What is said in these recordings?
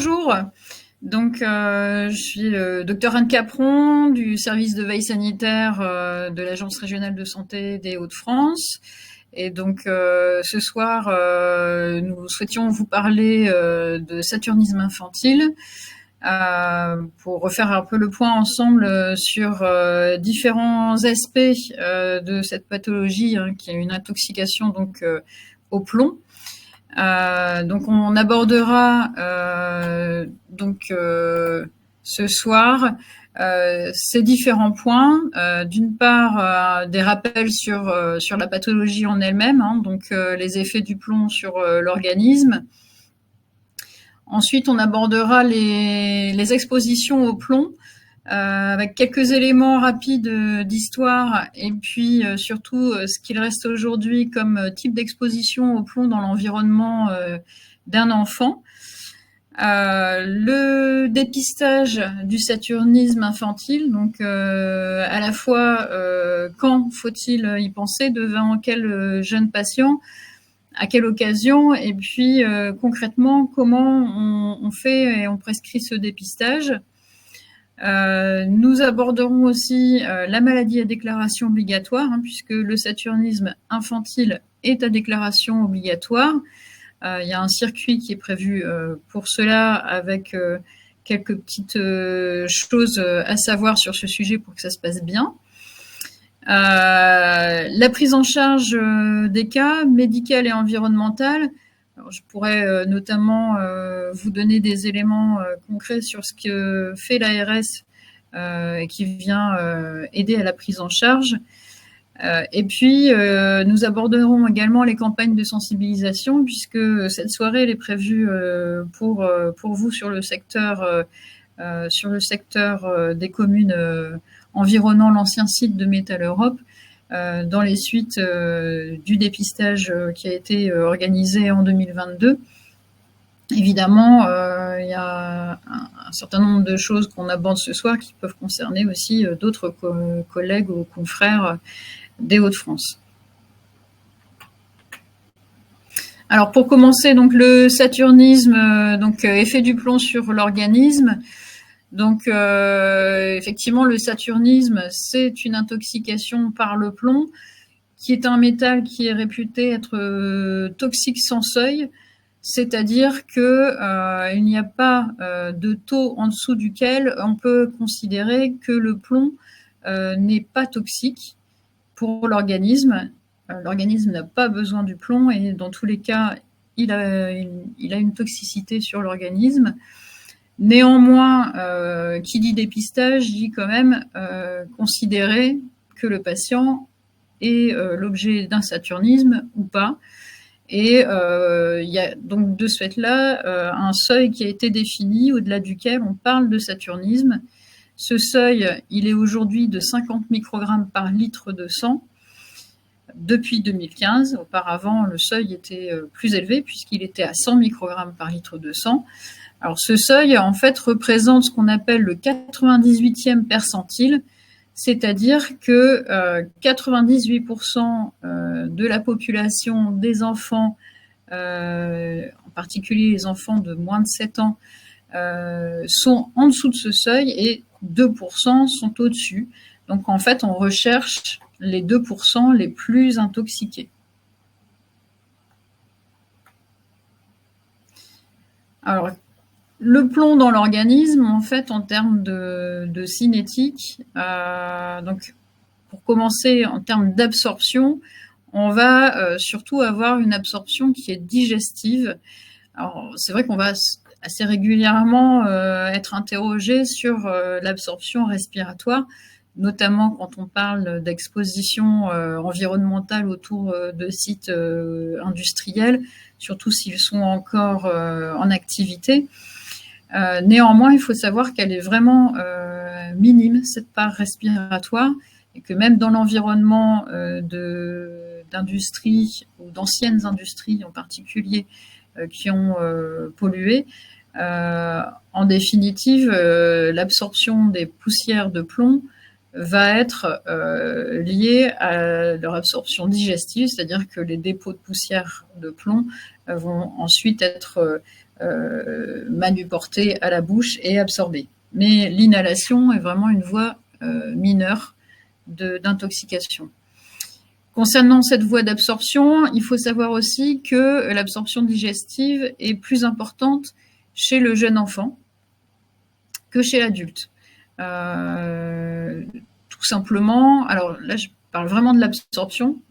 bonjour. Donc, je suis le docteur Anne Capron du service de veille sanitaire de l'Agence régionale de santé des Hauts-de-France. Et donc, ce soir, nous souhaitions vous parler de saturnisme infantile pour refaire un peu le point ensemble sur différents aspects de cette pathologie, qui est une intoxication donc au plomb. Donc on abordera ce soir ces différents points. D'une part, des rappels sur la pathologie en elle-même, donc les effets du plomb sur l'organisme. Ensuite, on abordera les expositions au plomb, avec quelques éléments rapides d'histoire et puis surtout ce qu'il reste aujourd'hui comme type d'exposition au plomb dans l'environnement d'un enfant. Le dépistage du saturnisme infantile, donc à la fois quand faut-il y penser, devant quel jeune patient, à quelle occasion, et puis concrètement comment on fait et on prescrit ce dépistage. Nous aborderons aussi la maladie à déclaration obligatoire, puisque le saturnisme infantile est à déclaration obligatoire. Il y a un circuit qui est prévu pour cela, avec quelques petites choses à savoir sur ce sujet pour que ça se passe bien. La prise en charge des cas médicaux et environnementaux. Alors, je pourrais notamment vous donner des éléments concrets sur ce que fait l'ARS qui vient aider à la prise en charge. Et puis, nous aborderons également les campagnes de sensibilisation, puisque cette soirée elle est prévue pour vous sur le secteur des communes environnant l'ancien site de Métal Europe, dans les suites du dépistage qui a été organisé en 2022. Évidemment, il y a un certain nombre de choses qu'on aborde ce soir qui peuvent concerner aussi d'autres collègues ou confrères des Hauts-de-France. Alors pour commencer, donc le saturnisme, effet du plomb sur l'organisme. Donc effectivement, le saturnisme, c'est une intoxication par le plomb, qui est un métal qui est réputé être toxique sans seuil, c'est-à-dire que il n'y a pas de taux en dessous duquel on peut considérer que le plomb n'est pas toxique pour l'organisme. L'organisme n'a pas besoin du plomb et dans tous les cas, il a une toxicité sur l'organisme. Néanmoins, qui dit dépistage dit quand même considérer que le patient est l'objet d'un saturnisme ou pas. Et il y a donc de ce fait-là un seuil qui a été défini au-delà duquel on parle de saturnisme. Ce seuil, il est aujourd'hui de 50 microgrammes par litre de sang depuis 2015. Auparavant, le seuil était plus élevé puisqu'il était à 100 microgrammes par litre de sang. Alors ce seuil, en fait, représente ce qu'on appelle le 98e percentile, c'est-à-dire que 98% de la population des enfants, en particulier les enfants de moins de 7 ans, sont en dessous de ce seuil et 2% sont au-dessus. Donc en fait, on recherche les 2% les plus intoxiqués. Alors, le plomb dans l'organisme, en fait, en termes de cinétique, donc pour commencer, en termes d'absorption, on va surtout avoir une absorption qui est digestive. Alors, c'est vrai qu'on va assez régulièrement être interrogé sur l'absorption respiratoire, notamment quand on parle d'exposition environnementale autour de sites industriels, surtout s'ils sont encore en activité. Néanmoins, il faut savoir qu'elle est vraiment minime, cette part respiratoire, et que même dans l'environnement d'industries ou d'anciennes industries en particulier qui ont pollué, en définitive, l'absorption des poussières de plomb va être lié à leur absorption digestive, c'est-à-dire que les dépôts de poussière de plomb vont ensuite être manuportés à la bouche et absorbés. Mais l'inhalation est vraiment une voie mineure d'intoxication. Concernant cette voie d'absorption, il faut savoir aussi que l'absorption digestive est plus importante chez le jeune enfant que chez l'adulte. Tout simplement, alors là je parle vraiment de l'absorption.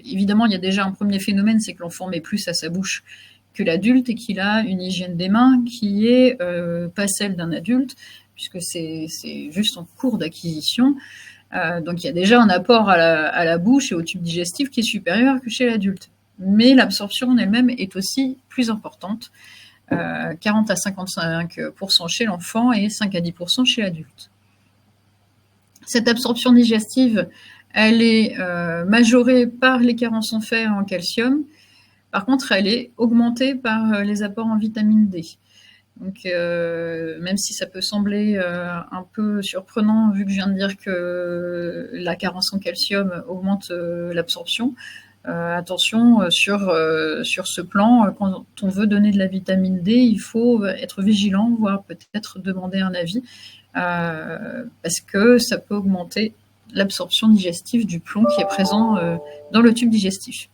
Évidemment, il y a déjà un premier phénomène, c'est que l'enfant met plus à sa bouche que l'adulte et qu'il a une hygiène des mains qui est pas celle d'un adulte, puisque c'est juste en cours d'acquisition. Donc il y a déjà un apport à la bouche et au tube digestif qui est supérieur que chez l'adulte. Mais l'absorption en elle-même est aussi plus importante, 40 à 55% chez l'enfant et 5 à 10% chez l'adulte. Cette absorption digestive, elle est majorée par les carences en fer et en calcium. Par contre, elle est augmentée par les apports en vitamine D. Donc, même si ça peut sembler un peu surprenant, vu que je viens de dire que la carence en calcium augmente l'absorption, attention, sur ce plan, quand on veut donner de la vitamine D, il faut être vigilant, voire peut-être demander un avis, parce que ça peut augmenter l'absorption digestive du plomb qui est présent dans le tube digestif.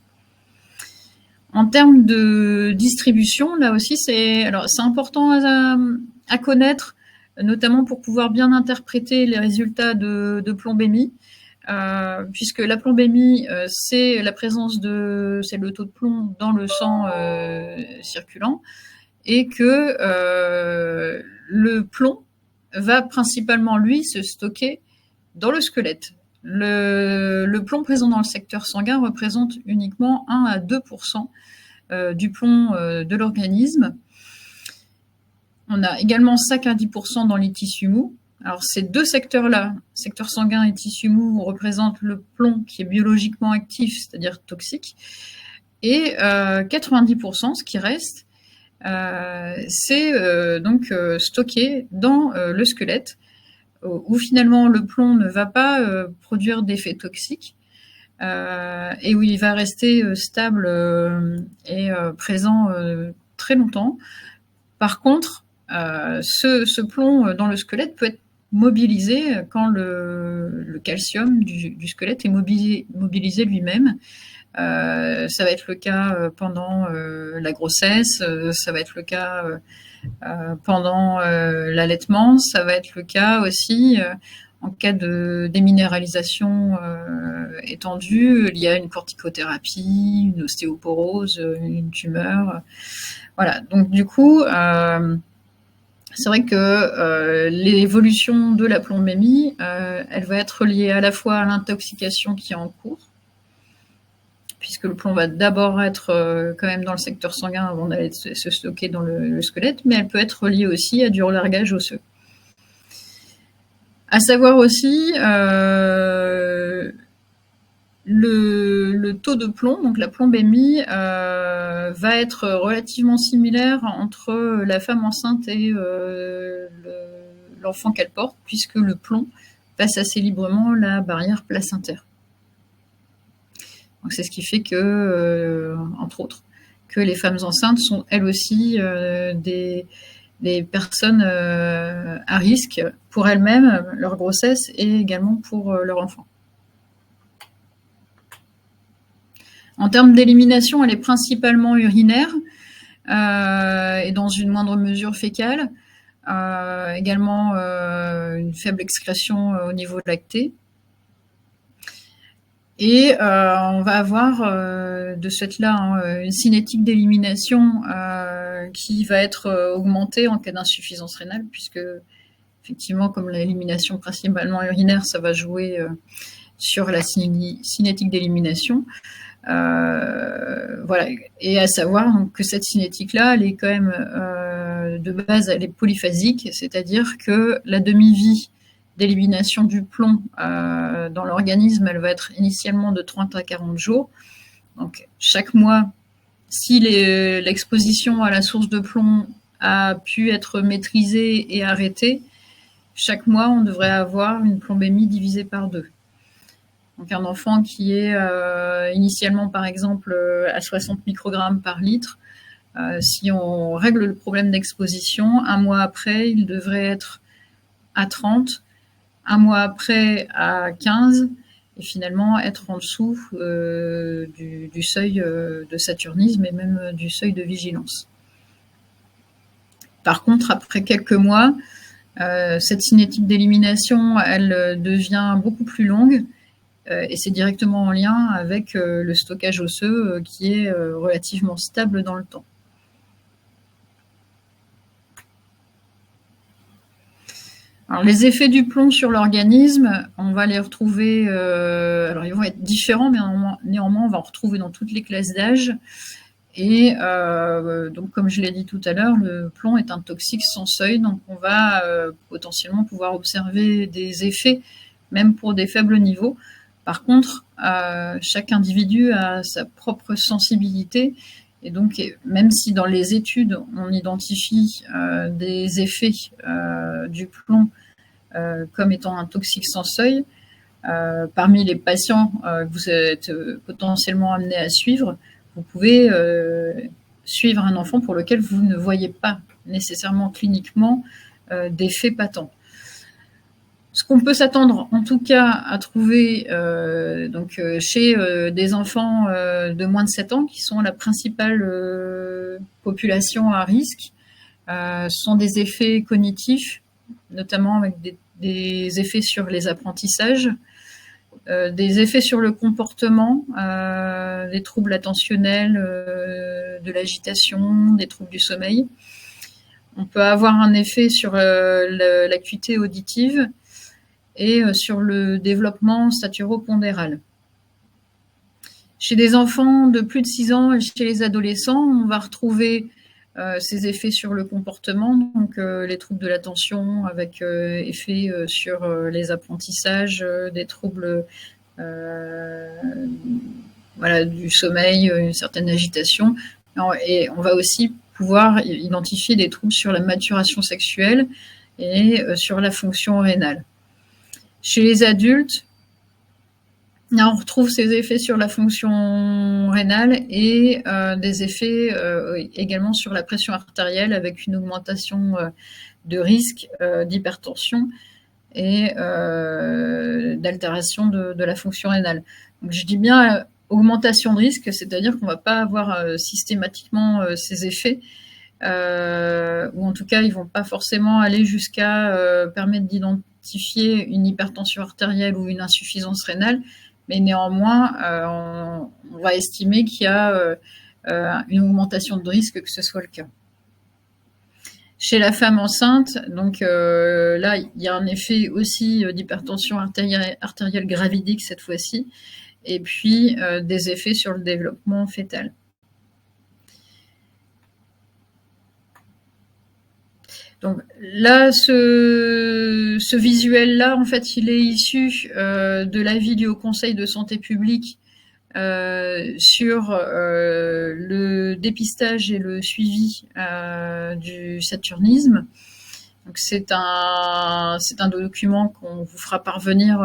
En termes de distribution, là aussi, c'est important à connaître, notamment pour pouvoir bien interpréter les résultats de plombémie, puisque la plombémie, c'est la présence c'est le taux de plomb dans le sang circulant, et que le plomb va principalement, lui, se stocker dans le squelette. Le plomb présent dans le secteur sanguin représente uniquement 1 à 2% du plomb de l'organisme. On a également 5 à 10% dans les tissus mous. Alors ces deux secteurs-là, secteur sanguin et tissu mou, représentent le plomb qui est biologiquement actif, c'est-à-dire toxique. Et 90%, ce qui reste, c'est donc stocké dans le squelette, où finalement le plomb ne va pas produire d'effet toxique, et où il va rester stable et présent très longtemps. Par contre, ce plomb dans le squelette peut être mobilisé quand le calcium du squelette est mobilisé lui-même. Ça va être le cas pendant la grossesse, ça va être le cas pendant l'allaitement, ça va être le cas aussi en cas de déminéralisation étendue, il y a une corticothérapie, une ostéoporose, une tumeur. Voilà, donc du coup, c'est vrai que l'évolution de la plombémie, elle va être liée à la fois à l'intoxication qui est en cours, puisque le plomb va d'abord être quand même dans le secteur sanguin avant d'aller se stocker dans le squelette, mais elle peut être liée aussi à du relargage osseux. À savoir aussi le taux de plomb, donc la plombémie, va être relativement similaire entre la femme enceinte et l'enfant qu'elle porte, puisque le plomb passe assez librement la barrière placentaire. Donc c'est ce qui fait que, entre autres, que les femmes enceintes sont elles aussi des personnes à risque pour elles-mêmes, leur grossesse et également pour leur enfant. En termes d'élimination, elle est principalement urinaire et dans une moindre mesure fécale. Également une faible excrétion au niveau lacté. Et on va avoir de ce fait-là une cinétique d'élimination qui va être augmentée en cas d'insuffisance rénale, puisque effectivement, comme l'élimination principalement urinaire, ça va jouer sur la cinétique d'élimination. Voilà. Et à savoir donc, que cette cinétique-là, elle est quand même de base, elle est polyphasique, c'est-à-dire que la demi-vie d'élimination du plomb dans l'organisme, elle va être initialement de 30 à 40 jours. Donc chaque mois, si l'exposition à la source de plomb a pu être maîtrisée et arrêtée, chaque mois, on devrait avoir une plombémie divisée par 2. Donc un enfant qui est initialement, par exemple, à 60 microgrammes par litre, si on règle le problème d'exposition, un mois après, il devrait être à 30, un mois après à 15, et finalement être en dessous du seuil de saturnisme et même du seuil de vigilance. Par contre, après quelques mois, cette cinétique d'élimination, elle devient beaucoup plus longue, et c'est directement en lien avec le stockage osseux qui est relativement stable dans le temps. Alors, les effets du plomb sur l'organisme, on va les retrouver, alors ils vont être différents, mais néanmoins on va en retrouver dans toutes les classes d'âge. Et donc, comme je l'ai dit tout à l'heure, le plomb est un toxique sans seuil, donc on va potentiellement pouvoir observer des effets, même pour des faibles niveaux. Par contre, chaque individu a sa propre sensibilité, et donc même si dans les études on identifie des effets du plomb comme étant un toxique sans seuil, parmi les patients que vous êtes potentiellement amenés à suivre, vous pouvez suivre un enfant pour lequel vous ne voyez pas nécessairement cliniquement d'effets patents. Ce qu'on peut s'attendre en tout cas à trouver chez des enfants de moins de 7 ans, qui sont la principale population à risque, sont des effets cognitifs, notamment avec des effets sur les apprentissages, des effets sur le comportement, des troubles attentionnels, de l'agitation, des troubles du sommeil. On peut avoir un effet sur l'acuité auditive et sur le développement saturo-pondéral. Chez des enfants de plus de 6 ans et chez les adolescents, on va retrouver ces effets sur le comportement, donc les troubles de l'attention avec effet sur les apprentissages, des troubles du sommeil, une certaine agitation. Et on va aussi pouvoir identifier des troubles sur la maturation sexuelle et sur la fonction rénale. Chez les adultes, on retrouve ces effets sur la fonction rénale et des effets également sur la pression artérielle, avec une augmentation de risque d'hypertension et d'altération de la fonction rénale. Donc je dis bien augmentation de risque, c'est-à-dire qu'on ne va pas avoir systématiquement ces effets, ou en tout cas ils ne vont pas forcément aller jusqu'à permettre d'identifier une hypertension artérielle ou une insuffisance rénale, mais néanmoins on va estimer qu'il y a une augmentation de risque que ce soit le cas. Chez la femme enceinte, donc là, il y a un effet aussi d'hypertension artérielle gravidique cette fois-ci, et puis des effets sur le développement fœtal. Donc là, ce visuel-là, en fait, il est issu de l'avis du Haut Conseil de santé publique sur le dépistage et le suivi du saturnisme. Donc c'est un document qu'on vous fera parvenir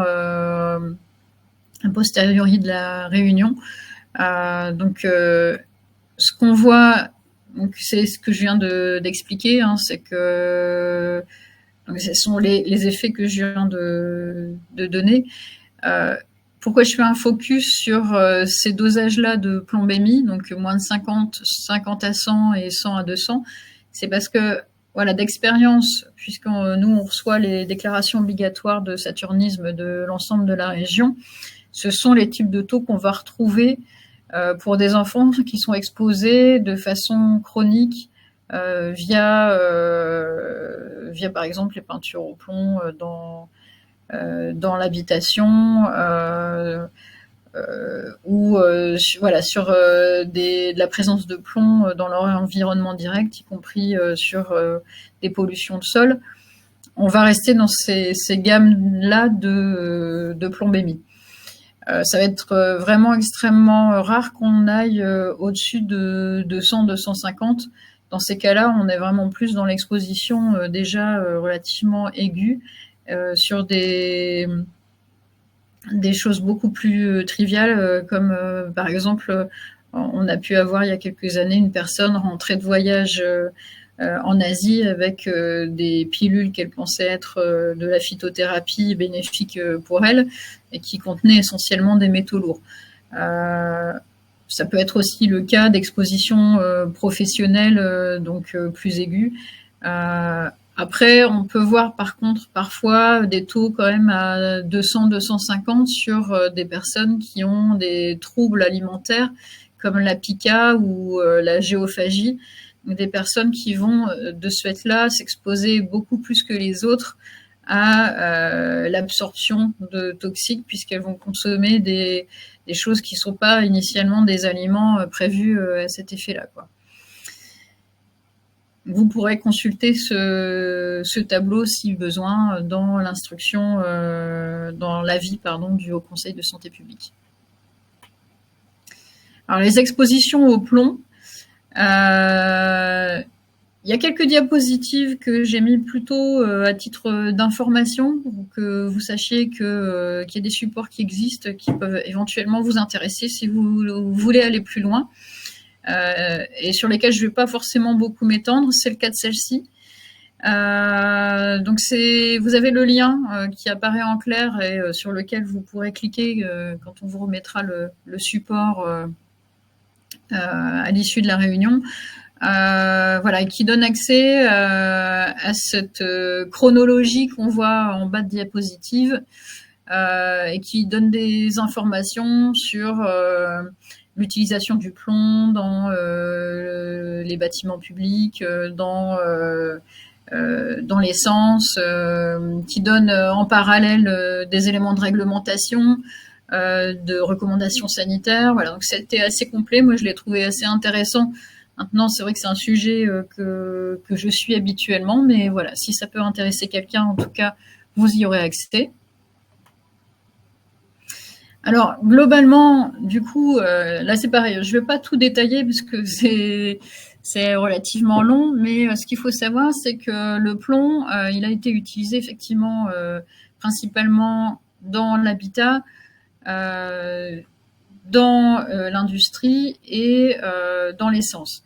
a posteriori de la réunion. Ce qu'on voit, donc c'est ce que je viens d'expliquer, c'est que donc ce sont les effets que je viens de donner. Pourquoi je fais un focus sur ces dosages-là de plombémie, donc moins de 50 à 100 et 100 à 200, c'est parce que, voilà, d'expérience, puisque nous, on reçoit les déclarations obligatoires de saturnisme de l'ensemble de la région, ce sont les types de taux qu'on va retrouver pour des enfants qui sont exposés de façon chronique via par exemple les peintures au plomb dans l'habitation ou sur de la présence de plomb dans leur environnement direct, y compris sur des pollutions de sol. On va rester dans ces gammes-là de plombémie. Ça va être vraiment extrêmement rare qu'on aille au-dessus de 200, 250, Dans ces cas-là, on est vraiment plus dans l'exposition déjà relativement aiguë sur des choses beaucoup plus triviales, comme par exemple, on a pu avoir il y a quelques années une personne rentrée de voyage en Asie avec des pilules qu'elle pensait être de la phytothérapie bénéfique pour elle et qui contenaient essentiellement des métaux lourds. Ça peut être aussi le cas d'exposition professionnelle, donc plus aiguë. Après, on peut voir par contre parfois des taux quand même à 200-250 sur des personnes qui ont des troubles alimentaires comme la pica ou la géophagie. Donc des personnes qui vont de ce fait-là s'exposer beaucoup plus que les autres à l'absorption de toxiques puisqu'elles vont consommer des choses qui ne sont pas initialement des aliments prévus à cet effet-là, quoi. Vous pourrez consulter ce tableau si besoin dans l'instruction, dans l'avis du Haut Conseil de santé publique. Alors les expositions au plomb, il y a quelques diapositives que j'ai mis plutôt à titre d'information pour que vous sachiez qu'il y a des supports qui existent qui peuvent éventuellement vous intéresser si vous voulez aller plus loin. Et sur lesquels je ne vais pas forcément beaucoup m'étendre, c'est le cas de celle-ci. Donc vous avez le lien qui apparaît en clair et sur lequel vous pourrez cliquer quand on vous remettra le support à l'issue de la réunion. Voilà, qui donne accès à cette chronologie qu'on voit en bas de diapositive et qui donne des informations sur l'utilisation du plomb dans les bâtiments publics, dans l'essence, qui donne en parallèle des éléments de réglementation, de recommandations sanitaires. Voilà, donc c'était assez complet. Moi, je l'ai trouvé assez intéressant. Maintenant, c'est vrai que c'est un sujet que je suis habituellement, mais voilà, si ça peut intéresser quelqu'un, en tout cas, vous y aurez accès. Alors, globalement, du coup, là, c'est pareil. Je ne vais pas tout détailler parce que c'est relativement long, mais ce qu'il faut savoir, c'est que le plomb, il a été utilisé effectivement principalement dans l'habitat, dans l'industrie et dans l'essence.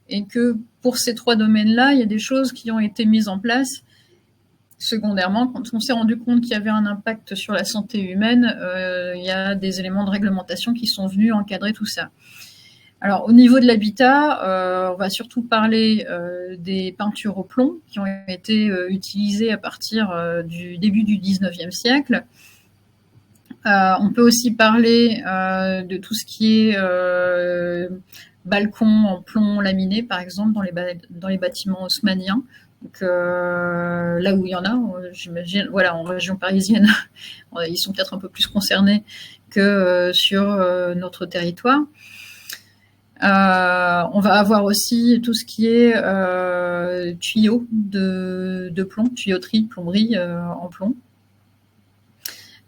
Et que pour ces trois domaines-là, il y a des choses qui ont été mises en place secondairement, quand on s'est rendu compte qu'il y avait un impact sur la santé humaine, il y a des éléments de réglementation qui sont venus encadrer tout ça. Alors, au niveau de l'habitat, on va surtout parler des peintures au plomb qui ont été utilisées à partir du début du 19e siècle. On peut aussi parler de tout ce qui est balcon en plomb laminé, par exemple, dans les bâtiments haussmanniens. Donc, là où il y en a, j'imagine, voilà, en région parisienne, ils sont peut-être un peu plus concernés que sur notre territoire. On va avoir aussi tout ce qui est tuyaux de plomb, tuyauterie, plomberie en plomb.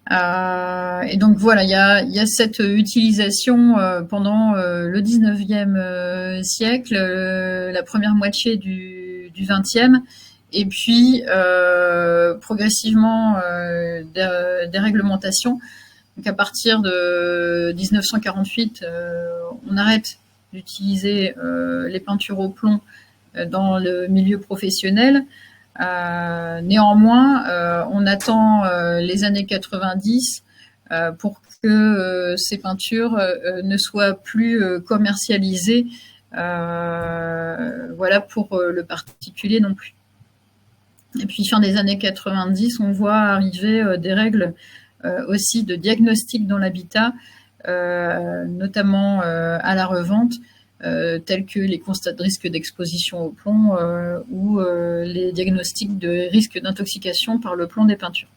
Et donc voilà, il y a cette utilisation pendant le 19e siècle, la première moitié du 20e, et puis progressivement des réglementations. Donc à partir de 1948, on arrête d'utiliser les peintures au plomb dans le milieu professionnel. Néanmoins, on attend les années 90 pour que ces peintures ne soient plus commercialisées, voilà, pour le particulier non plus. Et puis fin des années 90, on voit arriver des règles aussi de diagnostic dans l'habitat, notamment à la revente, tels que les constats de risque d'exposition au plomb ou les diagnostics de risque d'intoxication par le plomb des peintures.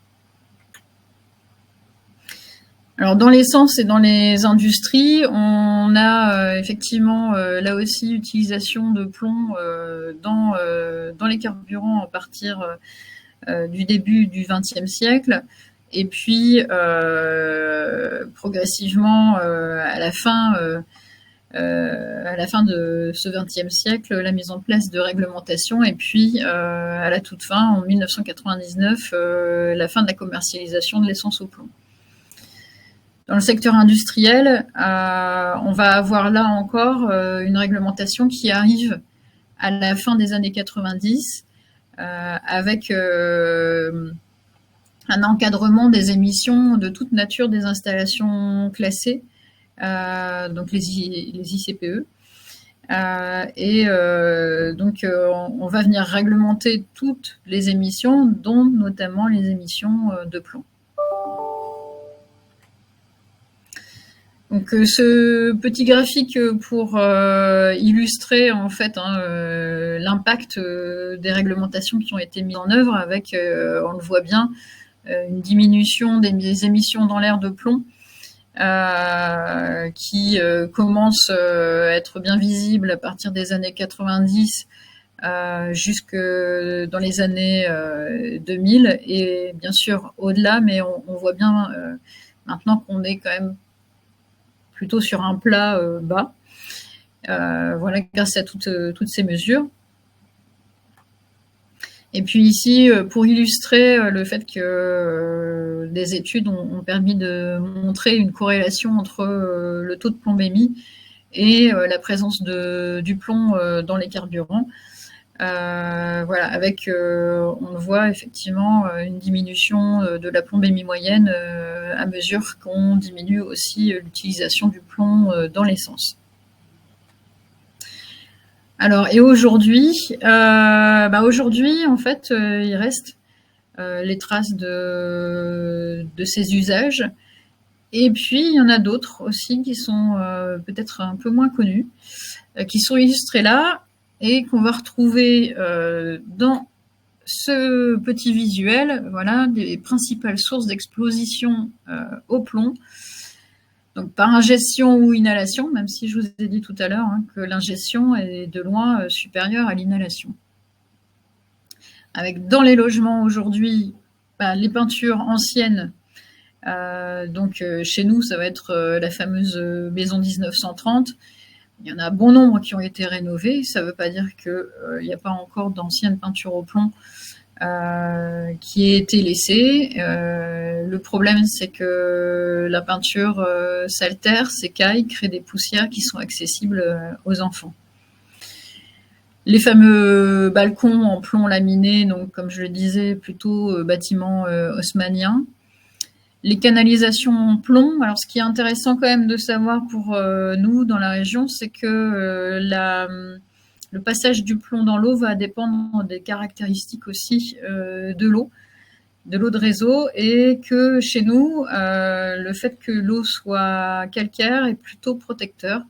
Alors dans l'essence et dans les industries, on a effectivement là aussi utilisation de plomb dans les carburants à partir du début du XXe siècle. Et puis progressivement à la fin à la fin de ce XXe siècle, la mise en place de réglementations, et puis à la toute fin, en 1999, la fin de la commercialisation de l'essence au plomb. Dans le secteur industriel, on va avoir là encore une réglementation qui arrive à la fin des années 90, avec un encadrement des émissions de toute nature des installations classées, donc les ICPE. Donc, on va venir réglementer toutes les émissions, dont notamment les émissions de plomb. Donc, ce petit graphique pour illustrer en fait l'impact des réglementations qui ont été mises en œuvre, avec, on le voit bien, une diminution des émissions dans l'air de plomb, qui commence à être bien visible à partir des années 90 jusque dans les années 2000, et bien sûr au-delà, mais on voit bien maintenant qu'on est quand même plutôt sur un plat bas, voilà, grâce à toutes ces mesures. Et puis ici, pour illustrer le fait que des études ont permis de montrer une corrélation entre le taux de plombémie et la présence du plomb dans les carburants. Voilà, avec, on le voit effectivement, une diminution de la plombémie moyenne à mesure qu'on diminue aussi l'utilisation du plomb dans l'essence. Alors, et aujourd'hui, aujourd'hui, en fait, il reste les traces de ces usages. Et puis, il y en a d'autres aussi qui sont peut-être un peu moins connus, qui sont illustrés là et qu'on va retrouver dans ce petit visuel, voilà, des principales sources d'exposition au plomb. Donc par ingestion ou inhalation, même si je vous ai dit tout à l'heure que l'ingestion est de loin supérieure à l'inhalation. Avec dans les logements aujourd'hui, les peintures anciennes, donc chez nous ça va être la fameuse maison 1930. Il y en a bon nombre qui ont été rénovées, ça ne veut pas dire qu'il n'y a pas encore d'anciennes peintures au plomb qui aient été laissées. Le problème, c'est que la peinture s'altère, s'écaille, crée des poussières qui sont accessibles aux enfants. Les fameux balcons en plomb laminé, donc comme je le disais, plutôt bâtiment haussmannien. Les canalisations en plomb. Alors, ce qui est intéressant quand même de savoir pour nous dans la région, c'est que le passage du plomb dans l'eau va dépendre des caractéristiques aussi de l'eau de réseau, et que chez nous, le fait que l'eau soit calcaire est plutôt protecteur.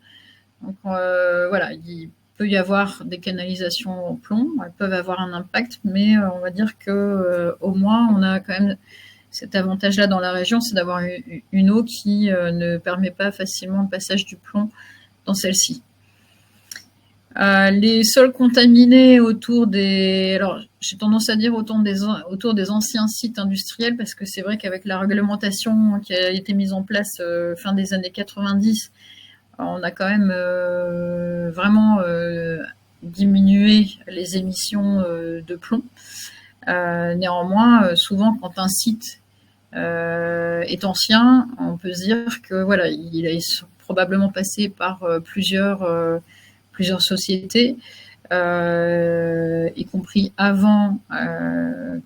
Donc voilà, il peut y avoir des canalisations en plomb, elles peuvent avoir un impact, mais on va dire que au moins on a quand même cet avantage-là dans la région, c'est d'avoir une eau qui ne permet pas facilement le passage du plomb dans celle-ci. Les sols contaminés autour des... Alors, j'ai tendance à dire autour des anciens sites industriels, parce que c'est vrai qu'avec la réglementation qui a été mise en place fin des années 90, on a quand même vraiment diminué les émissions de plomb. Néanmoins, souvent, quand un site est ancien, on peut se dire que voilà, il est probablement passé par plusieurs sociétés, y compris avant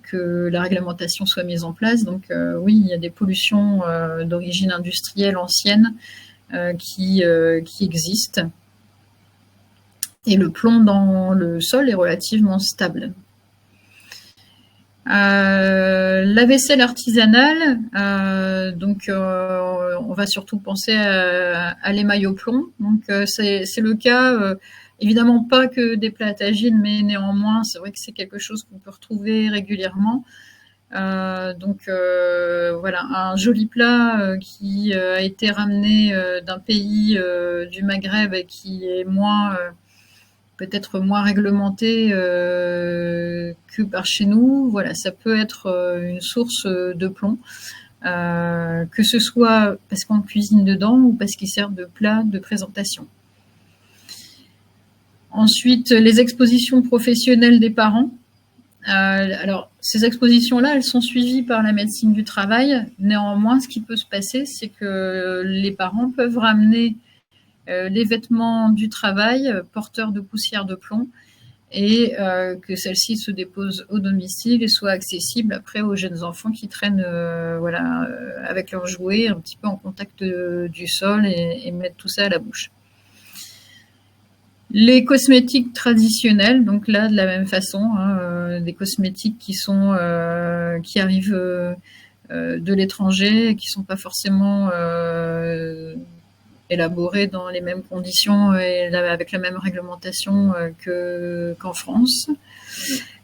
que la réglementation soit mise en place. Donc oui, il y a des pollutions d'origine industrielle ancienne qui existent. Et le plomb dans le sol est relativement stable. La vaisselle artisanale, donc on va surtout penser à l'émail au plomb. Donc c'est le cas, évidemment pas que des plats à tagine, mais néanmoins c'est vrai que c'est quelque chose qu'on peut retrouver régulièrement. Donc voilà, un joli plat qui a été ramené d'un pays du Maghreb et qui est peut-être moins réglementé que par chez nous. Voilà, ça peut être une source de plomb, que ce soit parce qu'on cuisine dedans ou parce qu'il sert de plat de présentation. Ensuite, les expositions professionnelles des parents. Alors, ces expositions-là, elles sont suivies par la médecine du travail. Néanmoins, ce qui peut se passer, c'est que les parents peuvent ramener les vêtements du travail porteurs de poussière de plomb et que celles-ci se déposent au domicile et soient accessibles après aux jeunes enfants qui traînent avec leurs jouets un petit peu en contact du sol et mettent tout ça à la bouche. Les cosmétiques traditionnels, donc là de la même façon, des cosmétiques qui arrivent de l'étranger, qui sont pas forcément élaborés dans les mêmes conditions et avec la même réglementation qu'en France.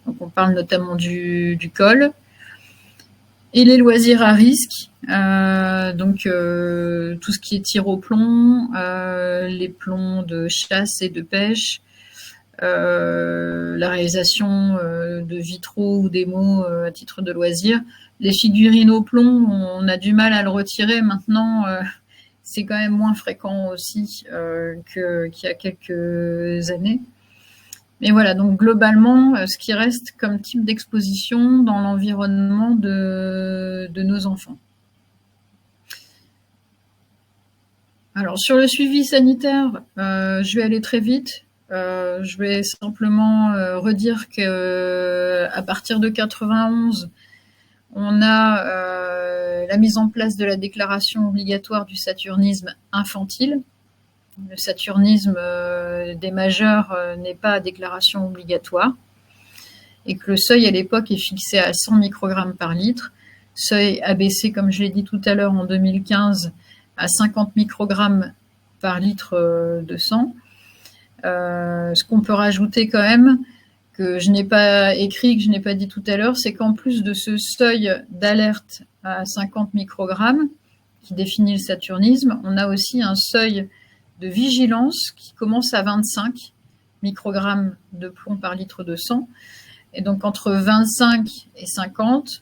Donc on parle notamment du col. Et les loisirs à risque, donc tout ce qui est tir au plomb, les plombs de chasse et de pêche, la réalisation de vitraux ou d'émaux à titre de loisir. Les figurines au plomb, on a du mal à le retirer maintenant. C'est quand même moins fréquent aussi qu'il y a quelques années. Mais voilà, donc globalement, ce qui reste comme type d'exposition dans l'environnement de nos enfants. Alors sur le suivi sanitaire, je vais aller très vite. Je vais simplement redire qu'à partir de 91, on a la mise en place de la déclaration obligatoire du saturnisme infantile. Le saturnisme des majeurs n'est pas à déclaration obligatoire et que le seuil à l'époque est fixé à 100 microgrammes par litre, seuil abaissé, comme je l'ai dit tout à l'heure, en 2015 à 50 microgrammes par litre de sang. Ce qu'on peut rajouter quand même, que je n'ai pas écrit, que je n'ai pas dit tout à l'heure, c'est qu'en plus de ce seuil d'alerte à 50 microgrammes qui définit le saturnisme, on a aussi un seuil de vigilance qui commence à 25 microgrammes de plomb par litre de sang. Et donc entre 25 et 50,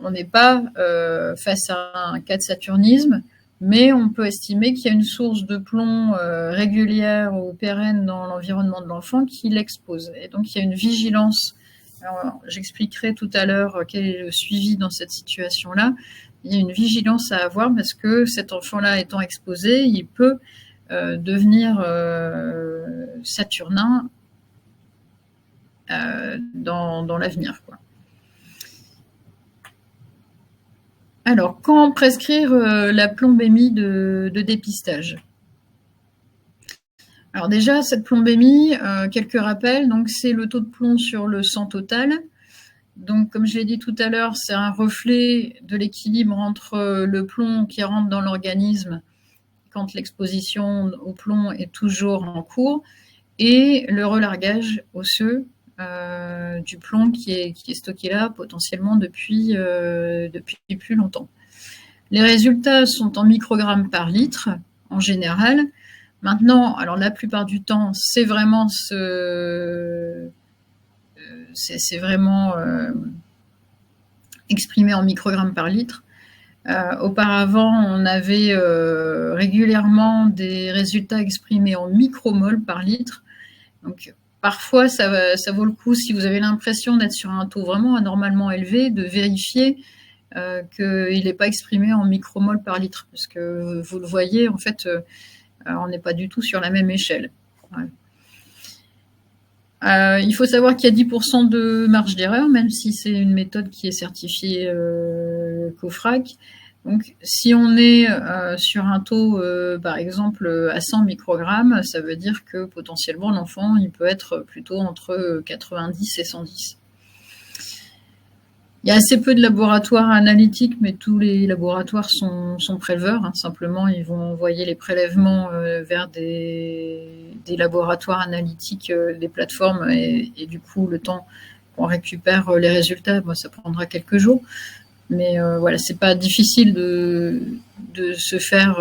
on n'est pas face à un cas de saturnisme, mais on peut estimer qu'il y a une source de plomb régulière ou pérenne dans l'environnement de l'enfant qui l'expose. Et donc il y a une vigilance. Alors, j'expliquerai tout à l'heure quel est le suivi dans cette situation-là. Il y a une vigilance à avoir parce que cet enfant-là étant exposé, il peut devenir saturnin dans l'avenir, quoi. Alors, quand prescrire la plombémie de dépistage? Alors déjà, cette plombémie, quelques rappels, donc c'est le taux de plomb sur le sang total. Donc, comme je l'ai dit tout à l'heure, c'est un reflet de l'équilibre entre le plomb qui rentre dans l'organisme quand l'exposition au plomb est toujours en cours, et le relargage osseux du plomb qui est stocké là potentiellement depuis plus longtemps. Les résultats sont en microgrammes par litre en général. Maintenant, alors la plupart du temps, c'est vraiment exprimé en microgrammes par litre. Auparavant, on avait régulièrement des résultats exprimés en micromoles par litre. Donc, parfois, ça vaut le coup, si vous avez l'impression d'être sur un taux vraiment anormalement élevé, de vérifier qu'il n'est pas exprimé en micromoles par litre. Parce que vous le voyez, en fait, on n'est pas du tout sur la même échelle. Ouais. Il faut savoir qu'il y a 10% de marge d'erreur, même si c'est une méthode qui est certifiée COFRAC. Donc, si on est sur un taux, par exemple, à 100 microgrammes, ça veut dire que potentiellement l'enfant, il peut être plutôt entre 90 et 110. Il y a assez peu de laboratoires analytiques, mais tous les laboratoires sont préleveurs. Hein. Simplement, ils vont envoyer les prélèvements vers des laboratoires analytiques, des plateformes, et du coup, le temps qu'on récupère les résultats, ça prendra quelques jours. Mais voilà, c'est pas difficile de se faire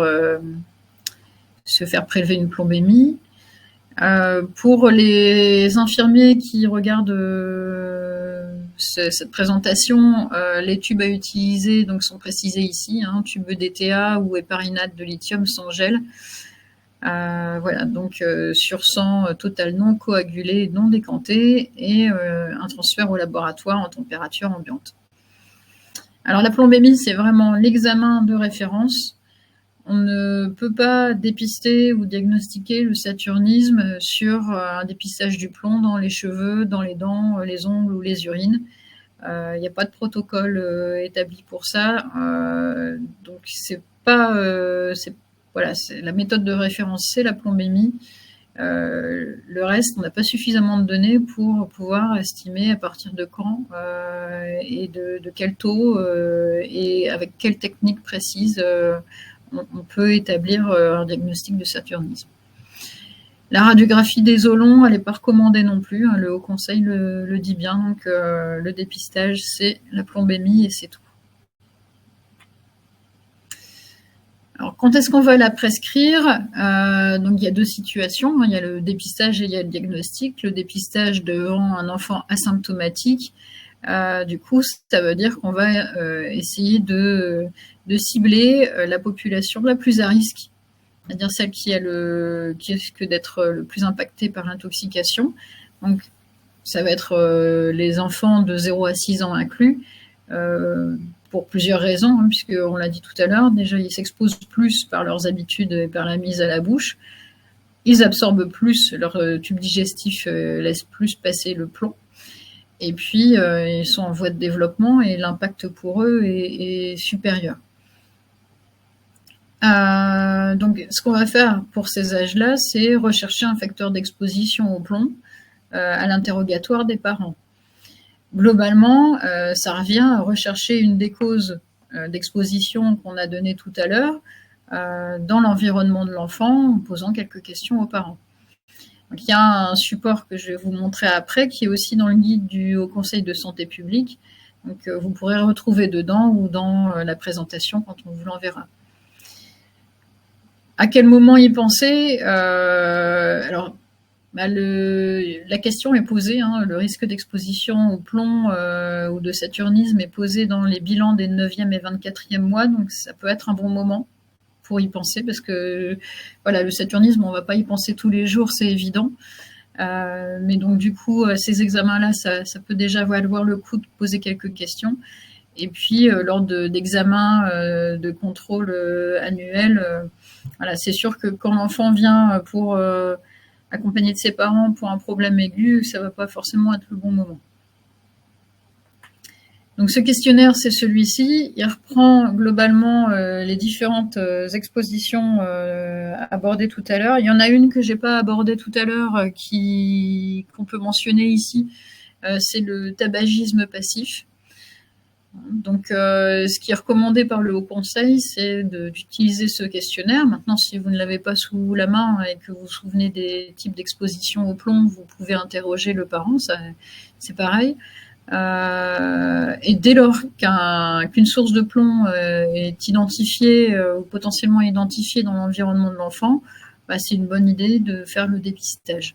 prélever une plombémie. Pour les infirmiers qui regardent cette présentation, les tubes à utiliser donc sont précisés ici, tube DTA ou héparinate de lithium sans gel. Voilà, donc sur sang total non coagulé, non décanté et un transfert au laboratoire en température ambiante. Alors la plombémie, c'est vraiment l'examen de référence. On ne peut pas dépister ou diagnostiquer le saturnisme sur un dépistage du plomb dans les cheveux, dans les dents, les ongles ou les urines. Il n'y a pas de protocole établi pour ça. Donc c'est pas, voilà, la méthode de référence, c'est la plombémie. Le reste, on n'a pas suffisamment de données pour pouvoir estimer à partir de quand et de quel taux et avec quelle technique précise on peut établir un diagnostic de saturnisme. La radiographie des os longs, elle n'est pas recommandée non plus, hein, le Haut Conseil le dit bien, donc le dépistage, c'est la plombémie et c'est tout. Alors, quand est-ce qu'on va la prescrire? Donc, il y a deux situations. Il y a le dépistage et il y a le diagnostic. Le dépistage devant un enfant asymptomatique, du coup, ça veut dire qu'on va essayer de cibler la population la plus à risque, c'est-à-dire celle qui risque d'être le plus impactée par l'intoxication. Donc, ça va être les enfants de 0 à 6 ans inclus, pour plusieurs raisons, hein, puisqu'on l'a dit tout à l'heure, déjà ils s'exposent plus par leurs habitudes et par la mise à la bouche, ils absorbent plus, leur tube digestif laisse plus passer le plomb, et puis ils sont en voie de développement et l'impact pour eux est supérieur. Donc ce qu'on va faire pour ces âges-là, c'est rechercher un facteur d'exposition au plomb à l'interrogatoire des parents. Globalement, ça revient à rechercher une des causes d'exposition qu'on a données tout à l'heure dans l'environnement de l'enfant en posant quelques questions aux parents. Donc, il y a un support que je vais vous montrer après qui est aussi dans le guide du Haut Conseil de santé publique. Donc, vous pourrez retrouver dedans ou dans la présentation quand on vous l'enverra. À quel moment y penser? Alors, la question est posée, hein, le risque d'exposition au plomb ou de saturnisme est posé dans les bilans des 9e et 24e mois, donc ça peut être un bon moment pour y penser, parce que voilà, le saturnisme, on ne va pas y penser tous les jours, c'est évident. Mais donc du coup, ces examens-là, ça peut déjà valoir le coup de poser quelques questions. Et puis, lors d'examens de contrôle annuel, voilà, c'est sûr que quand l'enfant vient pour accompagné de ses parents pour un problème aigu, ça ne va pas forcément être le bon moment. Donc ce questionnaire, c'est celui-ci. Il reprend globalement les différentes expositions abordées tout à l'heure. Il y en a une que je n'ai pas abordée tout à l'heure qu'on peut mentionner ici, c'est le tabagisme passif. Donc, ce qui est recommandé par le Haut Conseil, c'est d'utiliser ce questionnaire. Maintenant, si vous ne l'avez pas sous la main et que vous vous souvenez des types d'exposition au plomb, vous pouvez interroger le parent, c'est pareil. Et dès lors qu'une source de plomb est identifiée ou potentiellement identifiée dans l'environnement de l'enfant, c'est une bonne idée de faire le dépistage.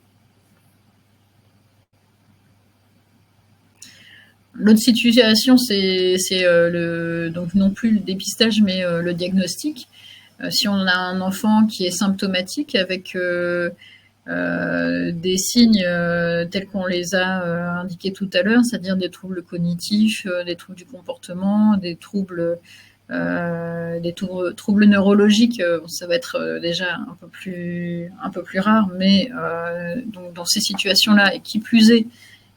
L'autre situation, c'est donc non plus le dépistage, mais le diagnostic. Si on a un enfant qui est symptomatique avec des signes tels qu'on les a indiqués tout à l'heure, c'est-à-dire des troubles cognitifs, des troubles du comportement, des troubles neurologiques, ça va être déjà un peu plus rare, mais donc dans ces situations-là, et qui plus est,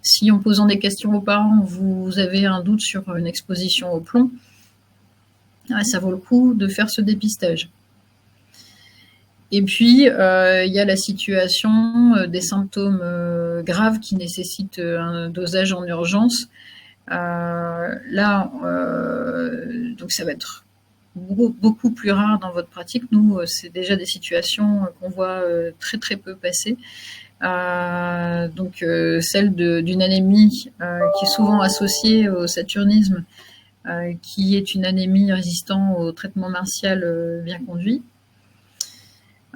si en posant des questions aux parents, vous avez un doute sur une exposition au plomb, ça vaut le coup de faire ce dépistage. Et puis, il y a la situation des symptômes graves qui nécessitent un dosage en urgence. Là, donc ça va être beaucoup plus rare dans votre pratique. Nous, c'est déjà des situations qu'on voit très très peu passer. Donc celle d'une anémie qui est souvent associée au saturnisme, qui est une anémie résistante au traitement martial bien conduit.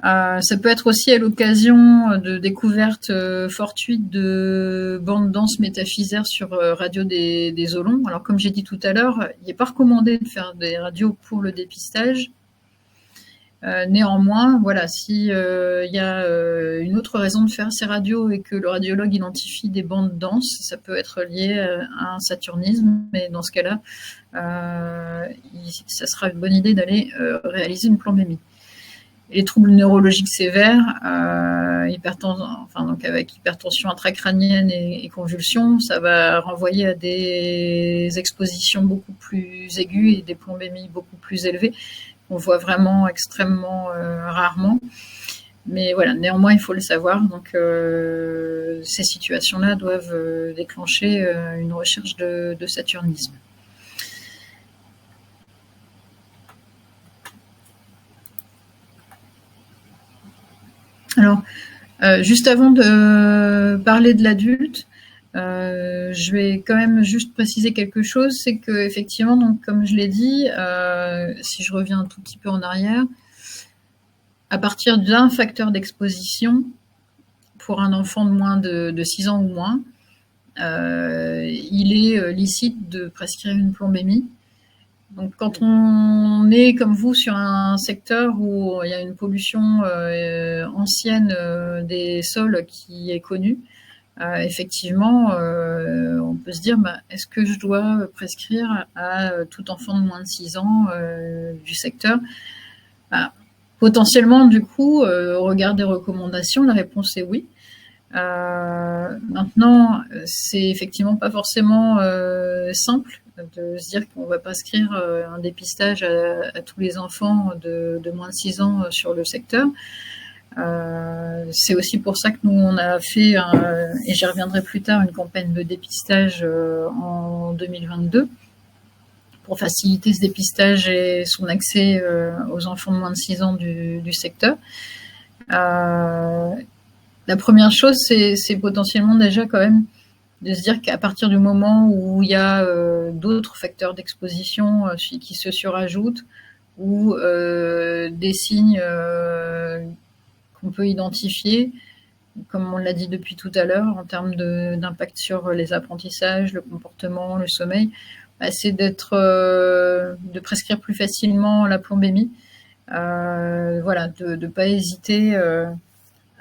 Ça peut être aussi à l'occasion de découvertes fortuites de bandes denses métaphysaires sur radio des os longs. Alors comme j'ai dit tout à l'heure, il n'est pas recommandé de faire des radios pour le dépistage. Néanmoins, voilà, si il y a une autre raison de faire ces radios et que le radiologue identifie des bandes denses, ça peut être lié à un saturnisme, mais dans ce cas-là, ça sera une bonne idée d'aller réaliser une plombémie. Les troubles neurologiques sévères, donc avec hypertension intracrânienne et convulsions, ça va renvoyer à des expositions beaucoup plus aiguës et des plombémies beaucoup plus élevées. On voit vraiment extrêmement rarement. Mais voilà, néanmoins, il faut le savoir. Donc, ces situations-là doivent déclencher une recherche de saturnisme. Alors, juste avant de parler de l'adulte, je vais quand même juste préciser quelque chose, c'est que effectivement, donc comme je l'ai dit, si je reviens un tout petit peu en arrière, à partir d'un facteur d'exposition pour un enfant de moins de 6 ans ou moins, il est licite de prescrire une plombémie. Donc quand on est comme vous sur un secteur où il y a une pollution ancienne des sols qui est connue, effectivement, on peut se dire, est-ce que je dois prescrire à tout enfant de moins de 6 ans du secteur? Potentiellement, du coup, au regard des recommandations, la réponse est oui. Maintenant, c'est effectivement pas forcément simple de se dire qu'on va prescrire un dépistage à tous les enfants de moins de 6 ans sur le secteur. C'est aussi pour ça que nous, on a fait, et j'y reviendrai plus tard, une campagne de dépistage en 2022 pour faciliter ce dépistage et son accès aux enfants de moins de 6 ans du secteur. La première chose, c'est potentiellement déjà quand même de se dire qu'à partir du moment où il y a d'autres facteurs d'exposition qui se surajoutent ou des signes qu'on peut identifier, comme on l'a dit depuis tout à l'heure, en termes d'impact sur les apprentissages, le comportement, le sommeil, c'est de prescrire plus facilement la plombémie. Voilà, de ne pas hésiter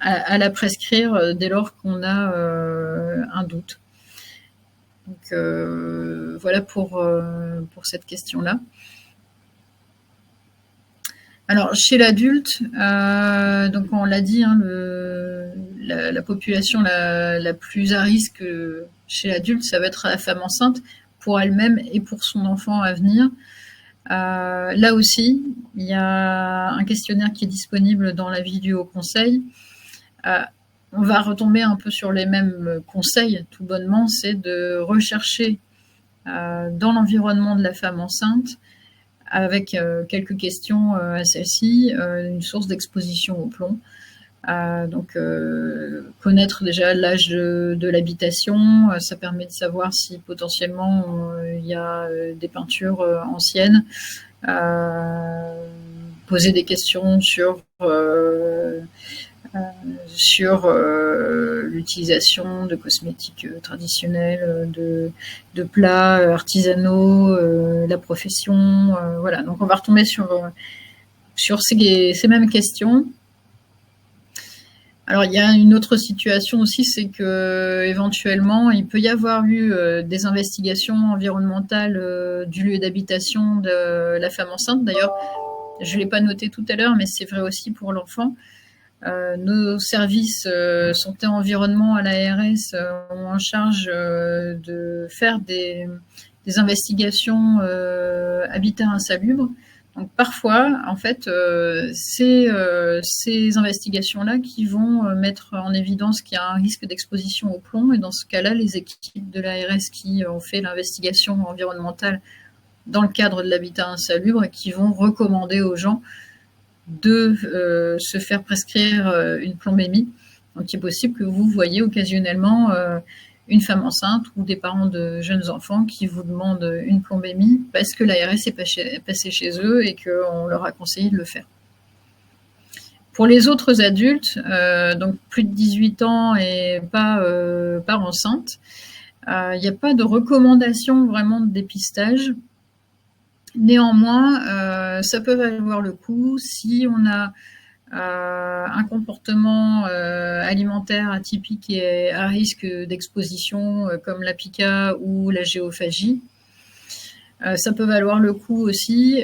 à la prescrire dès lors qu'on a un doute. Donc voilà pour cette question-là. Alors chez l'adulte, donc on l'a dit, hein, la population la plus à risque chez l'adulte, ça va être la femme enceinte pour elle-même et pour son enfant à venir. Là aussi, il y a un questionnaire qui est disponible dans la vidéo conseil. On va retomber un peu sur les mêmes conseils, tout bonnement, c'est de rechercher dans l'environnement de la femme enceinte, avec quelques questions à celle-ci, une source d'exposition au plomb. Donc connaître déjà l'âge de l'habitation, ça permet de savoir si potentiellement il y a des peintures anciennes, poser des questions sur l'utilisation de cosmétiques traditionnels, de plats artisanaux, la profession, voilà. Donc on va retomber sur ces mêmes questions. Alors il y a une autre situation aussi, c'est que éventuellement il peut y avoir eu des investigations environnementales du lieu d'habitation de la femme enceinte. D'ailleurs, je l'ai pas noté tout à l'heure, mais c'est vrai aussi pour l'enfant. Nos services santé environnement à l'ARS ont en charge de faire des investigations habitat insalubre. Donc parfois, en fait, c'est ces investigations-là qui vont mettre en évidence qu'il y a un risque d'exposition au plomb, et dans ce cas-là, les équipes de l'ARS qui ont fait l'investigation environnementale dans le cadre de l'habitat insalubre et qui vont recommander aux gens de se faire prescrire une plombémie. Donc il est possible que vous voyez occasionnellement une femme enceinte ou des parents de jeunes enfants qui vous demandent une plombémie parce que l'ARS est passée chez eux et qu'on leur a conseillé de le faire. Pour les autres adultes, donc plus de 18 ans et pas enceintes, il n'y a pas de recommandation vraiment de dépistage. Néanmoins, ça peut valoir le coup si on a un comportement alimentaire atypique et à risque d'exposition comme la pica ou la géophagie. Ça peut valoir le coup aussi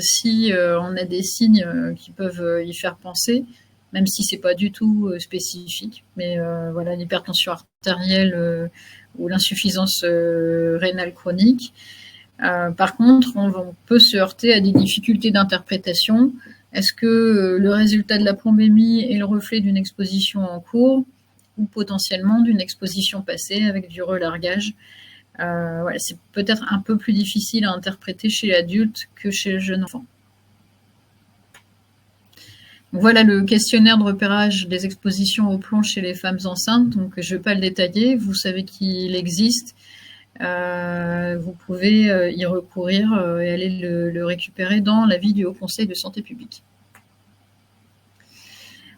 si on a des signes qui peuvent y faire penser, même si c'est pas du tout spécifique. Mais voilà, l'hypertension artérielle ou l'insuffisance rénale chronique. Par contre, on peut se heurter à des difficultés d'interprétation. Est-ce que le résultat de la plombémie est le reflet d'une exposition en cours ou potentiellement d'une exposition passée avec du relargage? Voilà, c'est peut-être un peu plus difficile à interpréter chez l'adulte que chez le jeune enfant. Donc voilà le questionnaire de repérage des expositions au plomb chez les femmes enceintes. Donc je ne vais pas le détailler, vous savez qu'il existe. Vous pouvez y recourir et aller le récupérer dans l'avis du Haut Conseil de santé publique.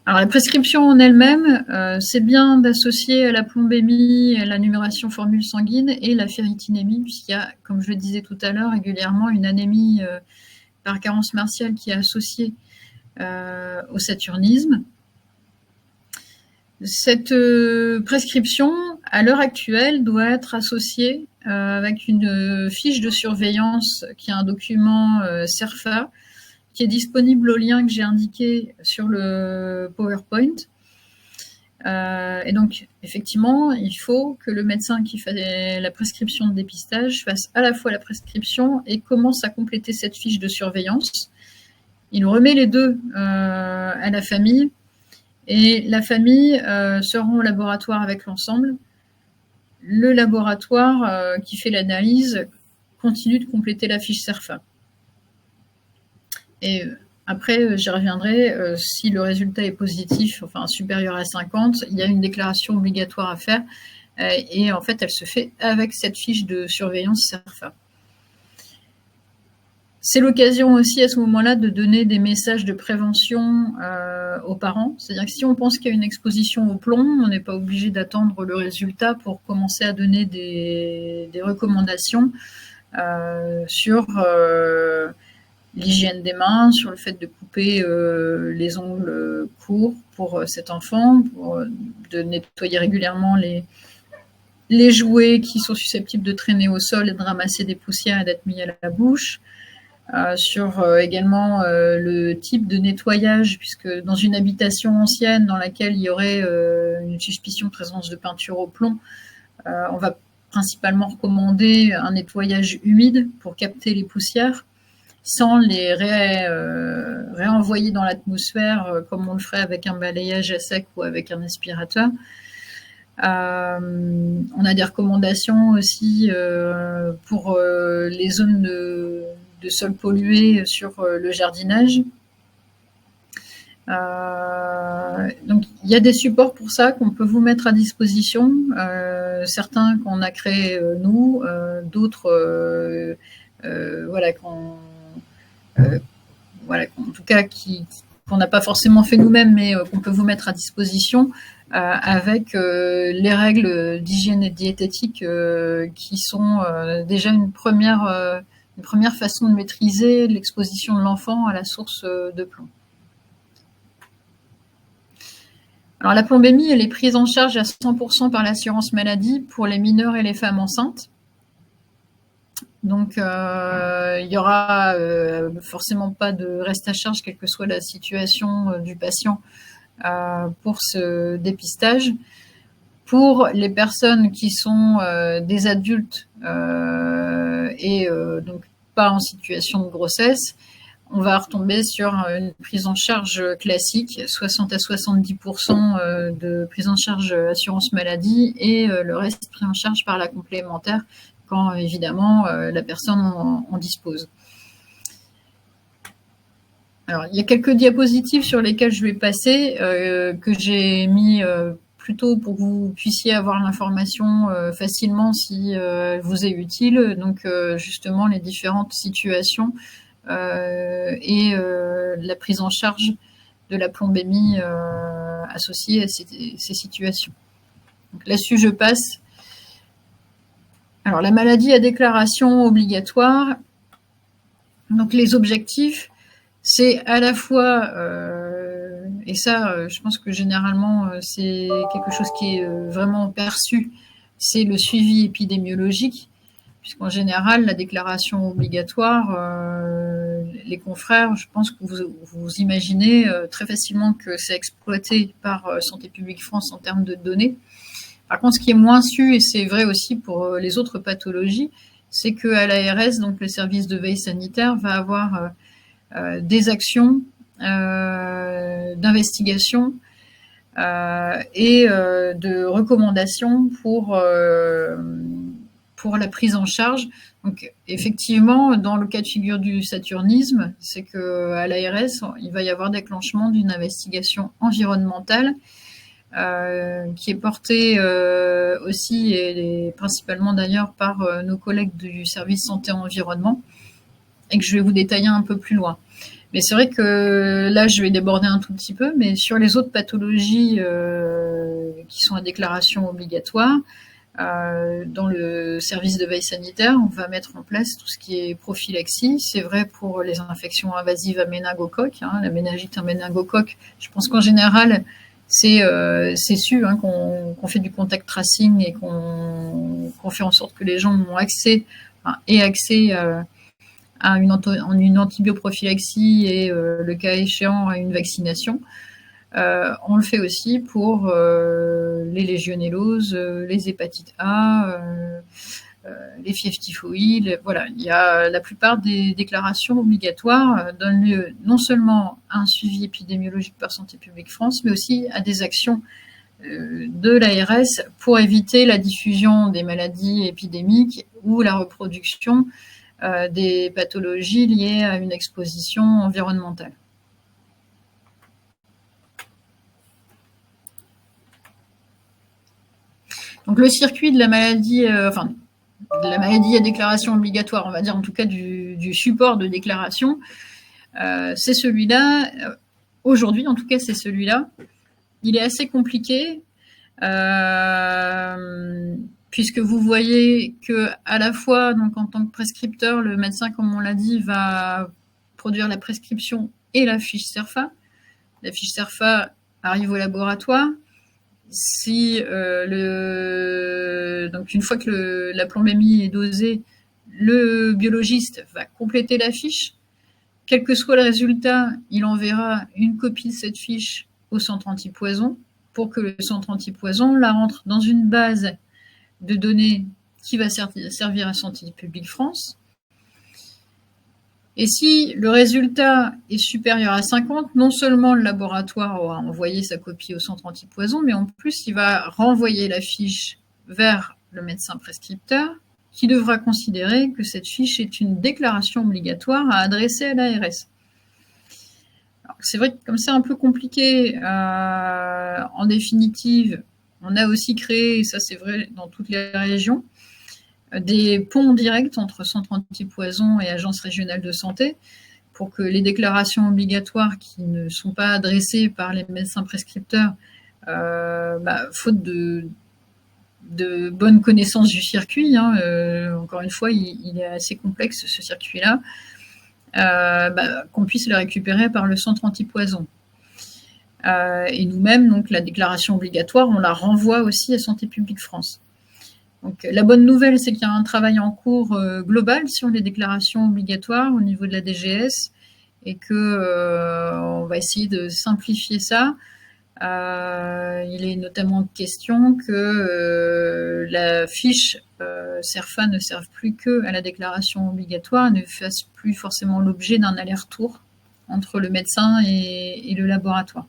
Alors la prescription en elle-même, c'est bien d'associer à la plombémie la numération formule sanguine et la ferritinémie, puisqu'il y a, comme je le disais tout à l'heure, régulièrement une anémie par carence martiale qui est associée au saturnisme. Cette prescription, à l'heure actuelle, doit être associée avec une fiche de surveillance qui est un document CERFA, qui est disponible au lien que j'ai indiqué sur le PowerPoint. Et donc, effectivement, il faut que le médecin qui fait la prescription de dépistage fasse à la fois la prescription et commence à compléter cette fiche de surveillance. Il remet les deux à la famille et la famille se rend au laboratoire avec l'ensemble. Le laboratoire qui fait l'analyse continue de compléter la fiche CERFA. Et après, j'y reviendrai, si le résultat est positif, enfin supérieur à 50, il y a une déclaration obligatoire à faire et en fait, elle se fait avec cette fiche de surveillance CERFA. C'est l'occasion aussi à ce moment-là de donner des messages de prévention aux parents. C'est-à-dire que si on pense qu'il y a une exposition au plomb, on n'est pas obligé d'attendre le résultat pour commencer à donner des recommandations sur l'hygiène des mains, sur le fait de couper les ongles courts pour cet enfant, de nettoyer régulièrement les jouets qui sont susceptibles de traîner au sol et de ramasser des poussières et d'être mis à la bouche. Sur également le type de nettoyage, puisque dans une habitation ancienne dans laquelle il y aurait une suspicion de présence de peinture au plomb, on va principalement recommander un nettoyage humide pour capter les poussières, sans les réenvoyer dans l'atmosphère comme on le ferait avec un balayage à sec ou avec un aspirateur. On a des recommandations aussi pour les zones de sol pollué sur le jardinage. Donc il y a des supports pour ça qu'on peut vous mettre à disposition, certains qu'on a créés nous, d'autres voilà, en tout cas qu'on n'a pas forcément fait nous-mêmes, mais qu'on peut vous mettre à disposition avec les règles d'hygiène et de diététique qui sont déjà une première façon de maîtriser l'exposition de l'enfant à la source de plomb. Alors la plombémie, elle est prise en charge à 100% par l'assurance maladie pour les mineurs et les femmes enceintes. Donc il y aura forcément pas de reste à charge, quelle que soit la situation du patient pour ce dépistage. Pour les personnes qui sont des adultes et donc pas en situation de grossesse, on va retomber sur une prise en charge classique, 60 à 70% de prise en charge assurance maladie et le reste pris en charge par la complémentaire quand évidemment la personne en dispose. Alors, il y a quelques diapositives sur lesquelles je vais passer, que j'ai mis plutôt pour que vous puissiez avoir l'information facilement si elle vous est utile. Donc, justement, les différentes situations et la prise en charge de la plombémie associée à ces situations. Donc, là-dessus, je passe. Alors, la maladie à déclaration obligatoire, Donc les objectifs, c'est à la fois, et ça, je pense que généralement, c'est quelque chose qui est vraiment perçu, c'est le suivi épidémiologique, puisqu'en général, la déclaration obligatoire, les confrères, je pense que vous imaginez très facilement que c'est exploité par Santé publique France en termes de données. Par contre, ce qui est moins su, et c'est vrai aussi pour les autres pathologies, c'est qu'à l'ARS, donc le service de veille sanitaire, va avoir des actions d'investigation et de recommandations pour la prise en charge. Donc, effectivement, dans le cas de figure du saturnisme, c'est qu'à l'ARS, il va y avoir déclenchement d'une investigation environnementale qui est portée aussi, et principalement d'ailleurs, par nos collègues du service santé-environnement, et que je vais vous détailler un peu plus loin. Mais c'est vrai que là, je vais déborder un tout petit peu, mais sur les autres pathologies qui sont à déclaration obligatoire, dans le service de veille sanitaire, on va mettre en place tout ce qui est prophylaxie. C'est vrai pour les infections invasives à méningocoque, la méningite à méningocoque. Je pense qu'en général, c'est su qu'on fait du contact tracing et qu'on fait en sorte que les gens ont accès à une antibioprophylaxie et le cas échéant à une vaccination. On le fait aussi pour les légionelloses, les hépatites A, les fièvres typhoïdes. Voilà, il y a la plupart des déclarations obligatoires donnent lieu non seulement à un suivi épidémiologique par Santé publique France, mais aussi à des actions de l'ARS pour éviter la diffusion des maladies épidémiques ou la reproduction des pathologies liées à une exposition environnementale. Donc le circuit de la maladie, de la maladie à déclaration obligatoire, on va dire en tout cas du support de déclaration, c'est celui-là. Aujourd'hui, en tout cas, c'est celui-là. Il est assez compliqué puisque vous voyez que à la fois, donc en tant que prescripteur, le médecin, comme on l'a dit, va produire la prescription et la fiche CERFA. La fiche CERFA arrive au laboratoire. Si donc une fois que la plombémie est dosée, le biologiste va compléter la fiche. Quel que soit le résultat, il enverra une copie de cette fiche au centre antipoison pour que le centre antipoison la rentre dans une base de données qui va servir à Santé publique France. Et si le résultat est supérieur à 50, non seulement le laboratoire aura envoyé sa copie au centre antipoison, mais en plus, il va renvoyer la fiche vers le médecin prescripteur qui devra considérer que cette fiche est une déclaration obligatoire à adresser à l'ARS. C'est vrai que comme c'est un peu compliqué, en définitive, on a aussi créé, et ça c'est vrai dans toutes les régions, des ponts directs entre centres antipoison et agences régionales de santé pour que les déclarations obligatoires qui ne sont pas adressées par les médecins prescripteurs, faute de bonne connaissance du circuit, encore une fois, il est assez complexe ce circuit-là, qu'on puisse les récupérer par le centre antipoison. Et nous-mêmes, donc la déclaration obligatoire, on la renvoie aussi à Santé publique France. Donc, la bonne nouvelle, c'est qu'il y a un travail en cours global sur les déclarations obligatoires au niveau de la DGS et que on va essayer de simplifier ça. Il est notamment question que la fiche CERFA ne serve plus que à la déclaration obligatoire, ne fasse plus forcément l'objet d'un aller-retour entre le médecin et le laboratoire.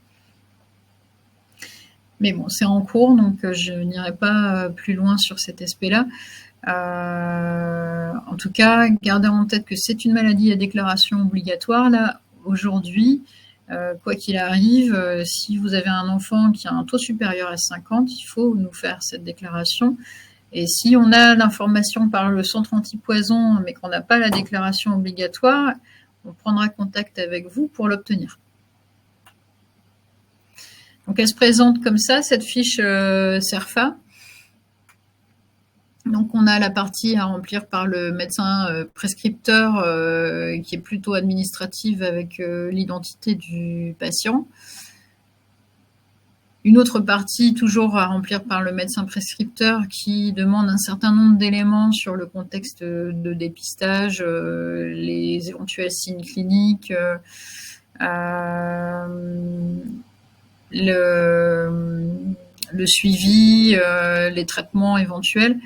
Mais bon, c'est en cours, donc je n'irai pas plus loin sur cet aspect-là. En tout cas, gardez en tête que c'est une maladie à déclaration obligatoire. Là, aujourd'hui, quoi qu'il arrive, si vous avez un enfant qui a un taux supérieur à 50, il faut nous faire cette déclaration. Et si on a l'information par le centre antipoison, mais qu'on n'a pas la déclaration obligatoire, on prendra contact avec vous pour l'obtenir. Donc elle se présente comme ça, cette fiche CERFA. Donc, on a la partie à remplir par le médecin prescripteur qui est plutôt administrative avec l'identité du patient. Une autre partie toujours à remplir par le médecin prescripteur qui demande un certain nombre d'éléments sur le contexte de dépistage, les éventuels signes cliniques, le suivi, les traitements éventuels.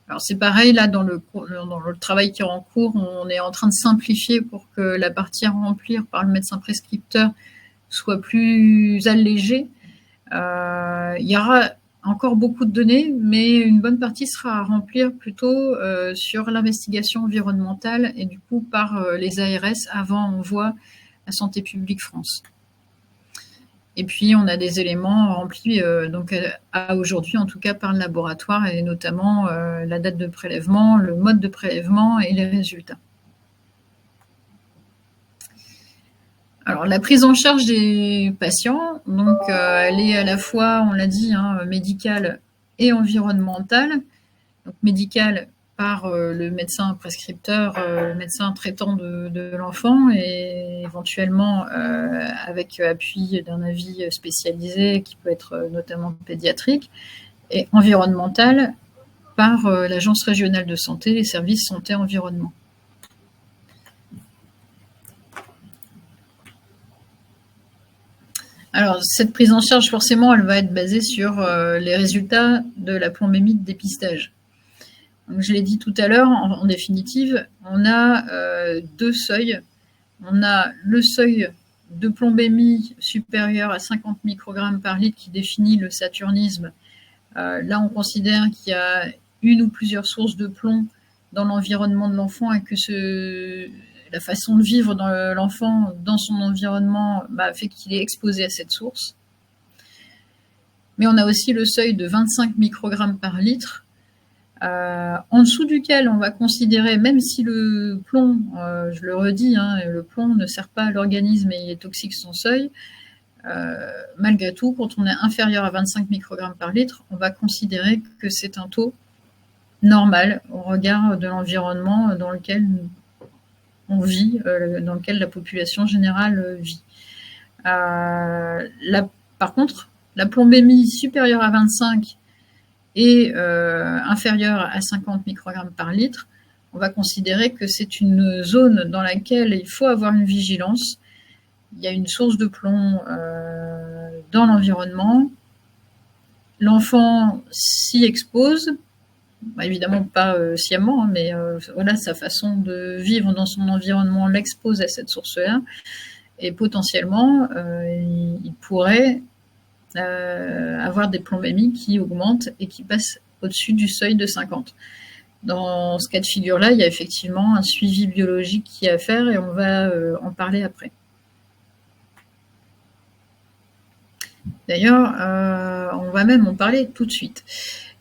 Alors c'est pareil, là, dans le travail qui est en cours, on est en train de simplifier pour que la partie à remplir par le médecin prescripteur soit plus allégée. Il y aura encore beaucoup de données, mais une bonne partie sera à remplir plutôt sur l'investigation environnementale et du coup par les ARS avant envoi à Santé publique France. Et puis, on a des éléments remplis donc à aujourd'hui, en tout cas par le laboratoire, et notamment la date de prélèvement, le mode de prélèvement et les résultats. Alors, la prise en charge des patients, donc elle est à la fois, on l'a dit, médicale et environnementale. Donc, médicale par le médecin prescripteur, le médecin traitant de l'enfant et éventuellement avec appui d'un avis spécialisé qui peut être notamment pédiatrique, et environnementale par l'Agence régionale de santé, les services santé-environnement. Alors, cette prise en charge, forcément, elle va être basée sur les résultats de la plombémie de dépistage. Donc, je l'ai dit tout à l'heure, en définitive, on a deux seuils. On a le seuil de plombémie supérieur à 50 microgrammes par litre qui définit le saturnisme. Là, on considère qu'il y a une ou plusieurs sources de plomb dans l'environnement de l'enfant et que la façon de vivre dans l'enfant dans son environnement fait qu'il est exposé à cette source. Mais on a aussi le seuil de 25 microgrammes par litre, en dessous duquel on va considérer, même si le plomb, je le redis, le plomb ne sert pas à l'organisme et il est toxique son seuil, malgré tout, quand on est inférieur à 25 microgrammes par litre, on va considérer que c'est un taux normal au regard de l'environnement dans lequel on vit, dans lequel la population générale vit. Par contre, la plombémie supérieure à 25 et inférieure à 50 microgrammes par litre, on va considérer que c'est une zone dans laquelle il faut avoir une vigilance. Il y a une source de plomb dans l'environnement. L'enfant s'y expose, évidemment pas sciemment, mais voilà, sa façon de vivre dans son environnement l'expose à cette source-là. Et potentiellement, il pourrait avoir des plombémies qui augmentent et qui passent au-dessus du seuil de 50. Dans ce cas de figure-là, il y a effectivement un suivi biologique qui est à faire et on va en parler après. D'ailleurs, on va même en parler tout de suite.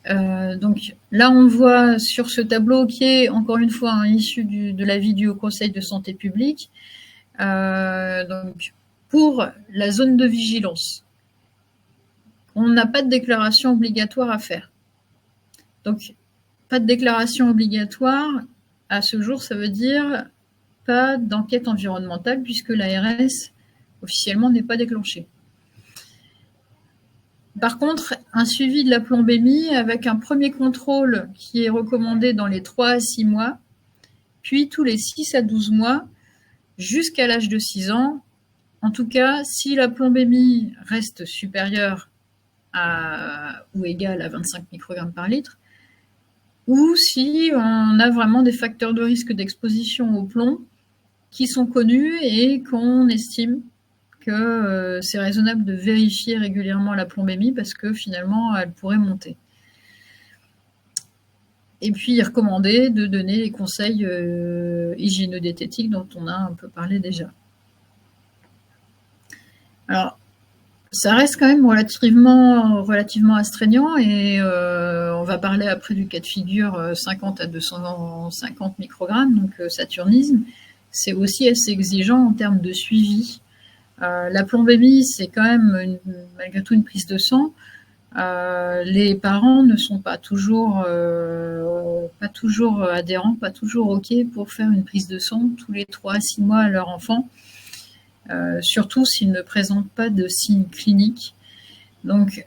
Donc là, on voit sur ce tableau qui est, encore une fois, issu de l'avis du Haut Conseil de santé publique, donc pour la zone de vigilance, on n'a pas de déclaration obligatoire à faire. Donc, pas de déclaration obligatoire, à ce jour, ça veut dire pas d'enquête environnementale puisque l'ARS officiellement n'est pas déclenchée. Par contre, un suivi de la plombémie avec un premier contrôle qui est recommandé dans les 3 à 6 mois, puis tous les 6 à 12 mois, jusqu'à l'âge de 6 ans. En tout cas, si la plombémie reste supérieure ou égale à 25 microgrammes par litre, ou si on a vraiment des facteurs de risque d'exposition au plomb qui sont connus et qu'on estime que c'est raisonnable de vérifier régulièrement la plombémie parce que finalement, elle pourrait monter. Et puis, il est recommandé de donner les conseils hygiéno-diététiques dont on a un peu parlé déjà. Alors, ça reste quand même relativement astreignant et on va parler après du cas de figure 50 à 250 microgrammes, donc saturnisme. C'est aussi assez exigeant en termes de suivi. La plombémie, c'est quand même malgré tout une prise de sang. Les parents ne sont pas toujours adhérents, pas toujours OK pour faire une prise de sang tous les 3 à 6 mois à leur enfant, surtout s'ils ne présentent pas de signes cliniques. Donc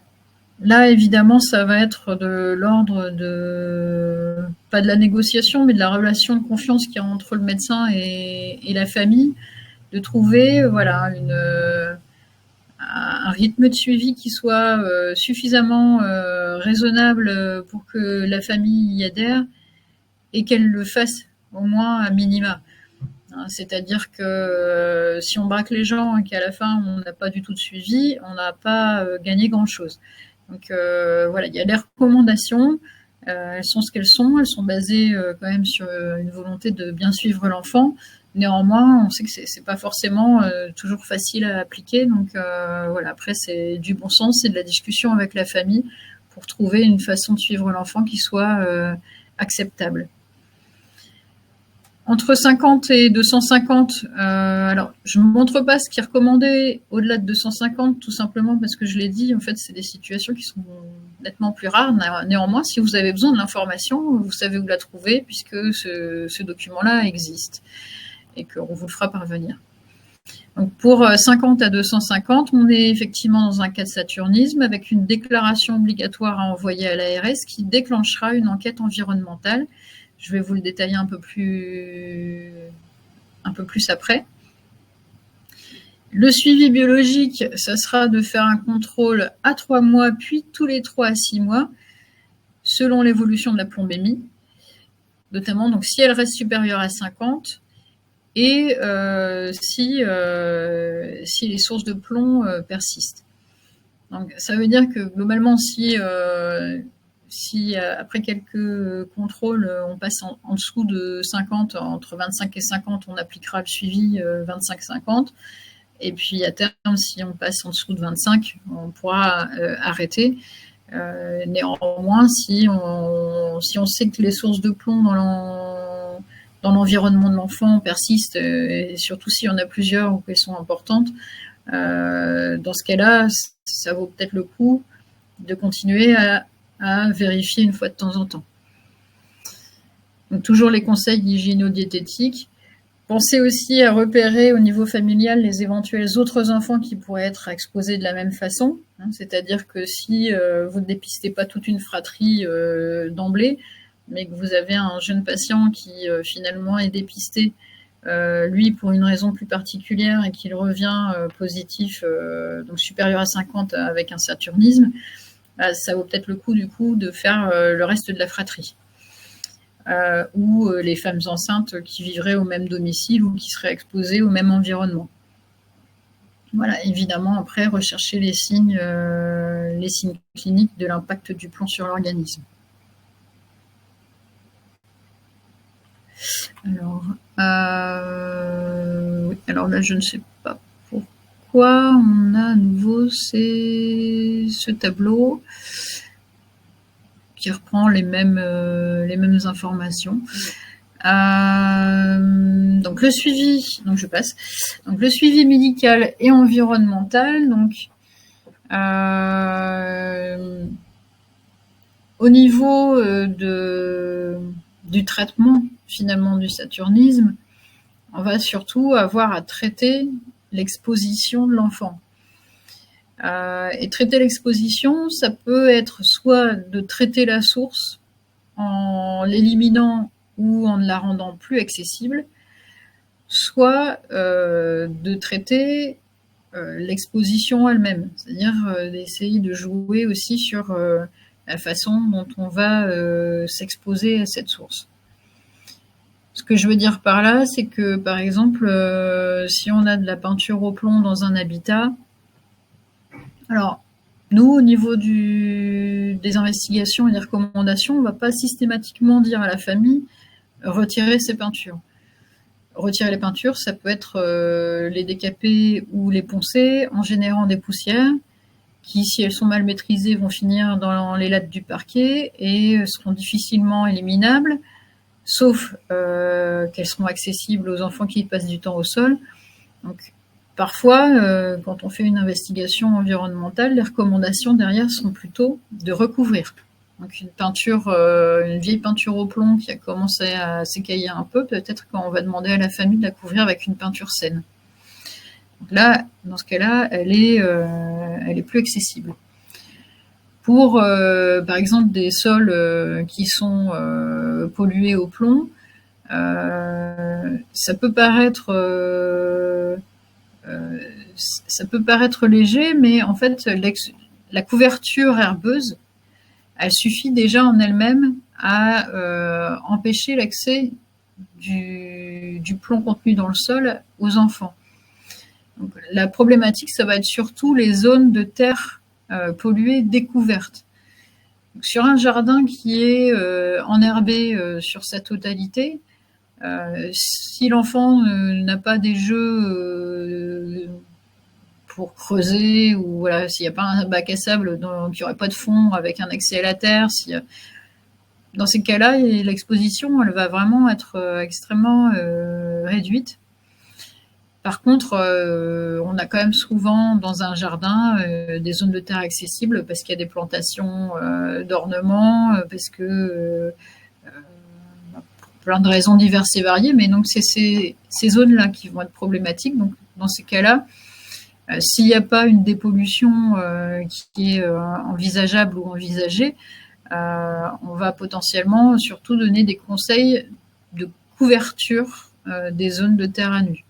là, évidemment, ça va être de l'ordre de, pas de la négociation, mais de la relation de confiance qu'il y a entre le médecin et la famille, de trouver voilà, un rythme de suivi qui soit suffisamment raisonnable pour que la famille y adhère et qu'elle le fasse au moins à minima. C'est-à-dire que si on braque les gens et qu'à la fin on n'a pas du tout de suivi, on n'a pas gagné grand-chose. Donc voilà, il y a les recommandations, elles sont ce qu'elles sont basées quand même sur une volonté de bien suivre l'enfant. Néanmoins, on sait que c'est pas forcément toujours facile à appliquer. Donc voilà, après c'est du bon sens, c'est de la discussion avec la famille pour trouver une façon de suivre l'enfant qui soit acceptable. Entre 50 et 250, alors je ne montre pas ce qui est recommandé au-delà de 250, tout simplement parce que je l'ai dit, en fait, c'est des situations qui sont nettement plus rares. Néanmoins, si vous avez besoin de l'information, vous savez où la trouver, puisque ce document-là existe et qu'on vous le fera parvenir. Donc pour 50 à 250, on est effectivement dans un cas de saturnisme avec une déclaration obligatoire à envoyer à l'ARS qui déclenchera une enquête environnementale. Je vais vous le détailler un peu plus après. Le suivi biologique, ça sera de faire un contrôle à 3 mois, puis tous les 3 à 6 mois, selon l'évolution de la plombémie, notamment donc, si elle reste supérieure à 50 et si les sources de plomb persistent. Donc, ça veut dire que globalement, si après quelques contrôles, on passe en dessous de 50, entre 25 et 50, on appliquera le suivi 25-50. Et puis à terme, si on passe en dessous de 25, on pourra arrêter. Néanmoins, si on sait que les sources de plomb dans l'environnement de l'enfant persistent, et surtout s'il y en a plusieurs ou qu'elles sont importantes, dans ce cas-là, ça vaut peut-être le coup de continuer à vérifier une fois de temps en temps. Donc, toujours les conseils hygiéno-diététiques. Pensez aussi à repérer au niveau familial les éventuels autres enfants qui pourraient être exposés de la même façon. C'est-à-dire que si vous ne dépistez pas toute une fratrie d'emblée, mais que vous avez un jeune patient qui finalement est dépisté, lui pour une raison plus particulière et qu'il revient positif, donc supérieur à 50 avec un saturnisme, ça vaut peut-être le coup du coup de faire le reste de la fratrie. Ou les femmes enceintes qui vivraient au même domicile ou qui seraient exposées au même environnement. Voilà, évidemment, après, rechercher les signes cliniques de l'impact du plomb sur l'organisme. Alors là, je ne sais pas pourquoi on a à nouveau ce tableau qui reprend les mêmes informations. Donc le suivi, donc je passe. Donc le suivi médical et environnemental. Donc au niveau du traitement finalement du saturnisme, on va surtout avoir à traiter l'exposition de l'enfant. Et traiter l'exposition, ça peut être soit de traiter la source en l'éliminant ou en la rendant plus accessible, soit de traiter l'exposition elle-même, c'est-à-dire d'essayer de jouer aussi sur la façon dont on va s'exposer à cette source. Ce que je veux dire par là, c'est que par exemple, si on a de la peinture au plomb dans un habitat, alors, nous, au niveau des investigations et des recommandations, on ne va pas systématiquement dire à la famille « retirer ces peintures ». Retirer les peintures, ça peut être les décaper ou les poncer en générant des poussières qui, si elles sont mal maîtrisées, vont finir dans les lattes du parquet et seront difficilement éliminables, sauf qu'elles seront accessibles aux enfants qui passent du temps au sol. Donc, parfois, quand on fait une investigation environnementale, les recommandations derrière sont plutôt de recouvrir. Donc une vieille peinture au plomb qui a commencé à s'écailler un peu, peut-être qu'on va demander à la famille de la couvrir avec une peinture saine. Donc là, dans ce cas-là, elle est plus accessible. Pour, par exemple, des sols qui sont pollués au plomb, ça peut paraître léger, mais en fait, la couverture herbeuse, elle suffit déjà en elle-même à empêcher l'accès du plomb contenu dans le sol aux enfants. Donc, la problématique, ça va être surtout les zones de terre polluées découvertes. Donc, sur un jardin qui est enherbé sur sa totalité, si l'enfant n'a pas des jeux pour creuser, ou voilà, s'il n'y a pas un bac à sable qui n'aurait pas de fond avec un accès à la terre, dans ces cas-là, l'exposition, elle va vraiment être extrêmement réduite. Par contre, on a quand même souvent dans un jardin des zones de terre accessibles parce qu'il y a des plantations d'ornement, parce que plein de raisons diverses et variées, mais donc c'est ces zones-là qui vont être problématiques. Donc dans ces cas-là, s'il n'y a pas une dépollution qui est envisageable ou envisagée, on va potentiellement surtout donner des conseils de couverture des zones de terre à nu,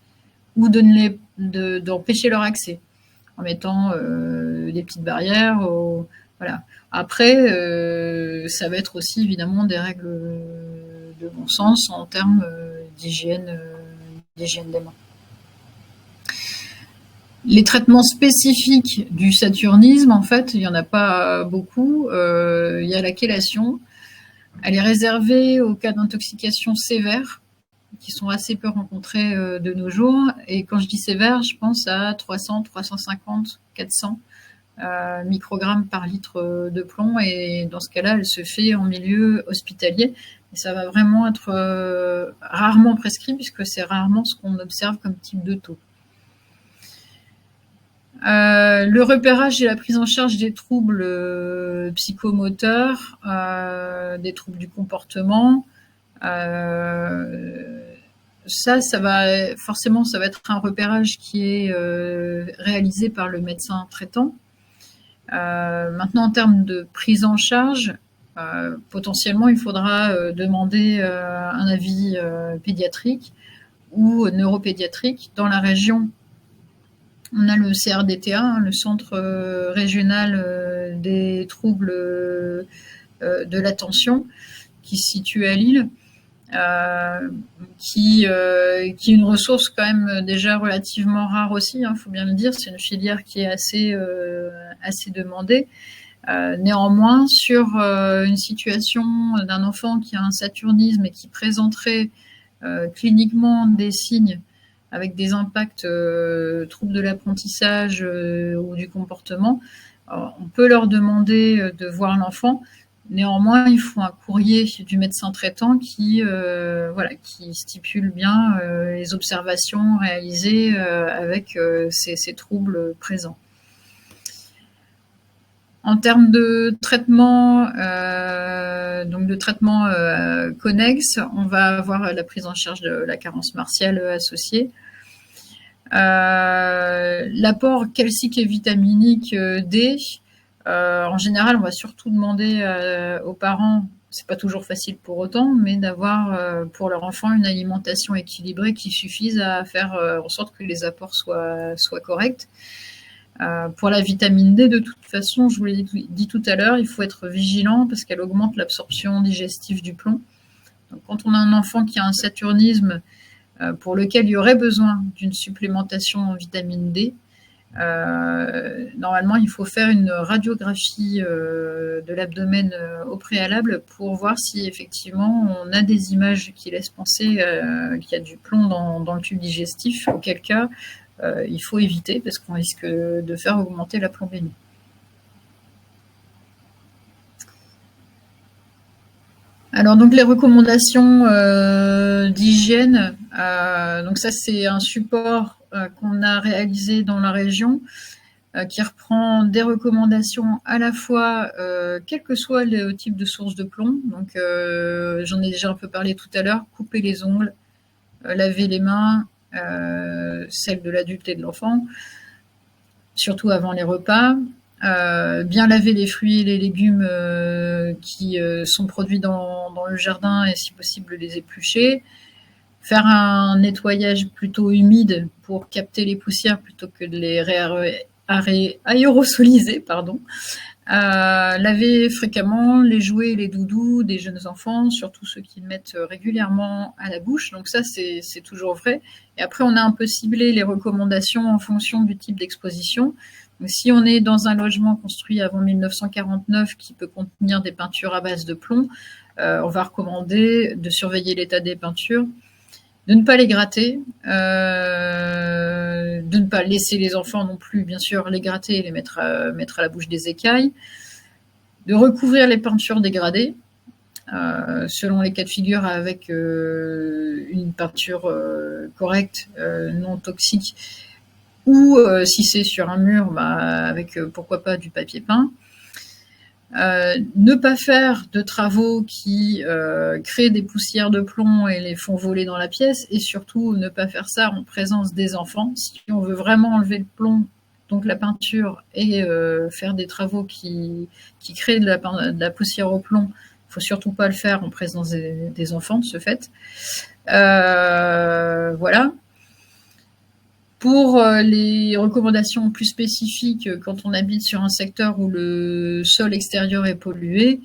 ou d'empêcher leur accès en mettant des petites barrières. Voilà. Après, ça va être aussi évidemment des règles de bon sens en termes d'hygiène des mains. Les traitements spécifiques du saturnisme, en fait, il n'y en a pas beaucoup. Il y a la chélation. Elle est réservée aux cas d'intoxication sévère, qui sont assez peu rencontrés de nos jours. Et quand je dis sévère, je pense à 300, 350, 400 microgrammes par litre de plomb. Et dans ce cas-là, elle se fait en milieu hospitalier. Et ça va vraiment être rarement prescrit, puisque c'est rarement ce qu'on observe comme type de taux. Le repérage et la prise en charge des troubles psychomoteurs, des troubles du comportement, ça va être un repérage qui est réalisé par le médecin traitant. Maintenant, en termes de prise en charge, potentiellement, il faudra demander un avis pédiatrique ou neuropédiatrique. Dans la région, on a le CRDTA, le Centre régional des troubles de l'attention, qui se situe à Lille, qui est une ressource quand même déjà relativement rare aussi, faut bien le dire. C'est une filière qui est assez demandée. Néanmoins, sur une situation d'un enfant qui a un saturnisme et qui présenterait cliniquement des signes avec des impacts troubles de l'apprentissage ou du comportement, on peut leur demander de voir l'enfant. Néanmoins, il faut un courrier du médecin traitant qui stipule bien les observations réalisées avec ces troubles présents. En termes de traitement, connexe, on va avoir la prise en charge de la carence martiale associée. L'apport calcique et vitaminique D, en général, on va surtout demander aux parents, c'est pas toujours facile pour autant, mais d'avoir pour leur enfant une alimentation équilibrée qui suffise à faire en sorte que les apports soient corrects. Pour la vitamine D, de toute façon, je vous l'ai dit tout à l'heure, il faut être vigilant parce qu'elle augmente l'absorption digestive du plomb. Donc, quand on a un enfant qui a un saturnisme pour lequel il y aurait besoin d'une supplémentation en vitamine D, normalement, il faut faire une radiographie de l'abdomen au préalable pour voir si effectivement on a des images qui laissent penser qu'il y a du plomb dans le tube digestif, auquel cas il faut éviter parce qu'on risque de faire augmenter la plombémie. Alors donc les recommandations d'hygiène, donc ça c'est un support qu'on a réalisé dans la région, qui reprend des recommandations à la fois, quel que soit le type de source de plomb. Donc, j'en ai déjà un peu parlé tout à l'heure, couper les ongles, laver les mains, celles de l'adulte et de l'enfant, surtout avant les repas. Bien laver les fruits et les légumes qui sont produits dans le jardin et si possible les éplucher. Faire un nettoyage plutôt humide pour capter les poussières plutôt que de les aérosoliser, pardon. Laver fréquemment les jouets et les doudous des jeunes enfants, surtout ceux qui le mettent régulièrement à la bouche. Donc ça, c'est toujours vrai. Et après, on a un peu ciblé les recommandations en fonction du type d'exposition. Donc, si on est dans un logement construit avant 1949 qui peut contenir des peintures à base de plomb, on va recommander de surveiller l'état des peintures, de ne pas les gratter, de ne pas laisser les enfants non plus, bien sûr, les gratter et les mettre à la bouche des écailles, de recouvrir les peintures dégradées, selon les cas de figure avec une peinture correcte, non toxique, ou si c'est sur un mur, avec pourquoi pas du papier peint. Ne pas faire de travaux qui créent des poussières de plomb et les font voler dans la pièce, et surtout ne pas faire ça en présence des enfants. Si on veut vraiment enlever le plomb, donc la peinture, et faire des travaux qui créent de la poussière au plomb, il ne faut surtout pas le faire en présence des enfants, de ce fait. Voilà. Pour les recommandations plus spécifiques, quand on habite sur un secteur où le sol extérieur est pollué,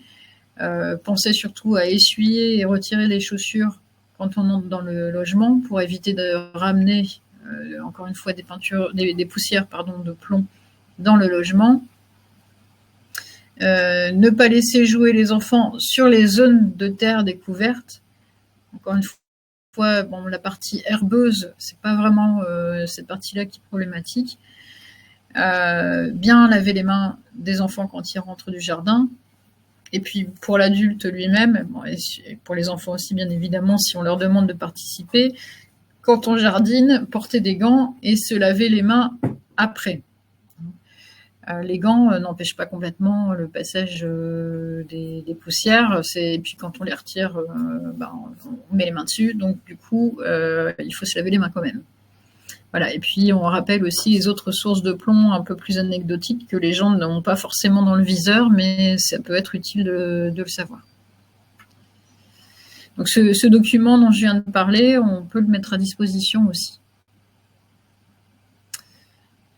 pensez surtout à essuyer et retirer les chaussures quand on entre dans le logement pour éviter de ramener, encore une fois, des poussières de plomb dans le logement. Ne pas laisser jouer les enfants sur les zones de terre découvertes. Encore une fois, la partie herbeuse, c'est pas vraiment cette partie-là qui est problématique. Bien laver les mains des enfants quand ils rentrent du jardin. Et puis pour l'adulte lui-même, et pour les enfants aussi bien évidemment, si on leur demande de participer, quand on jardine, porter des gants et se laver les mains après. Les gants n'empêchent pas complètement le passage des poussières. Et puis quand on les retire, on met les mains dessus. Donc du coup, il faut se laver les mains quand même. Voilà. Et puis on rappelle aussi les autres sources de plomb un peu plus anecdotiques que les gens n'ont pas forcément dans le viseur, mais ça peut être utile de le savoir. Donc ce document dont je viens de parler, on peut le mettre à disposition aussi.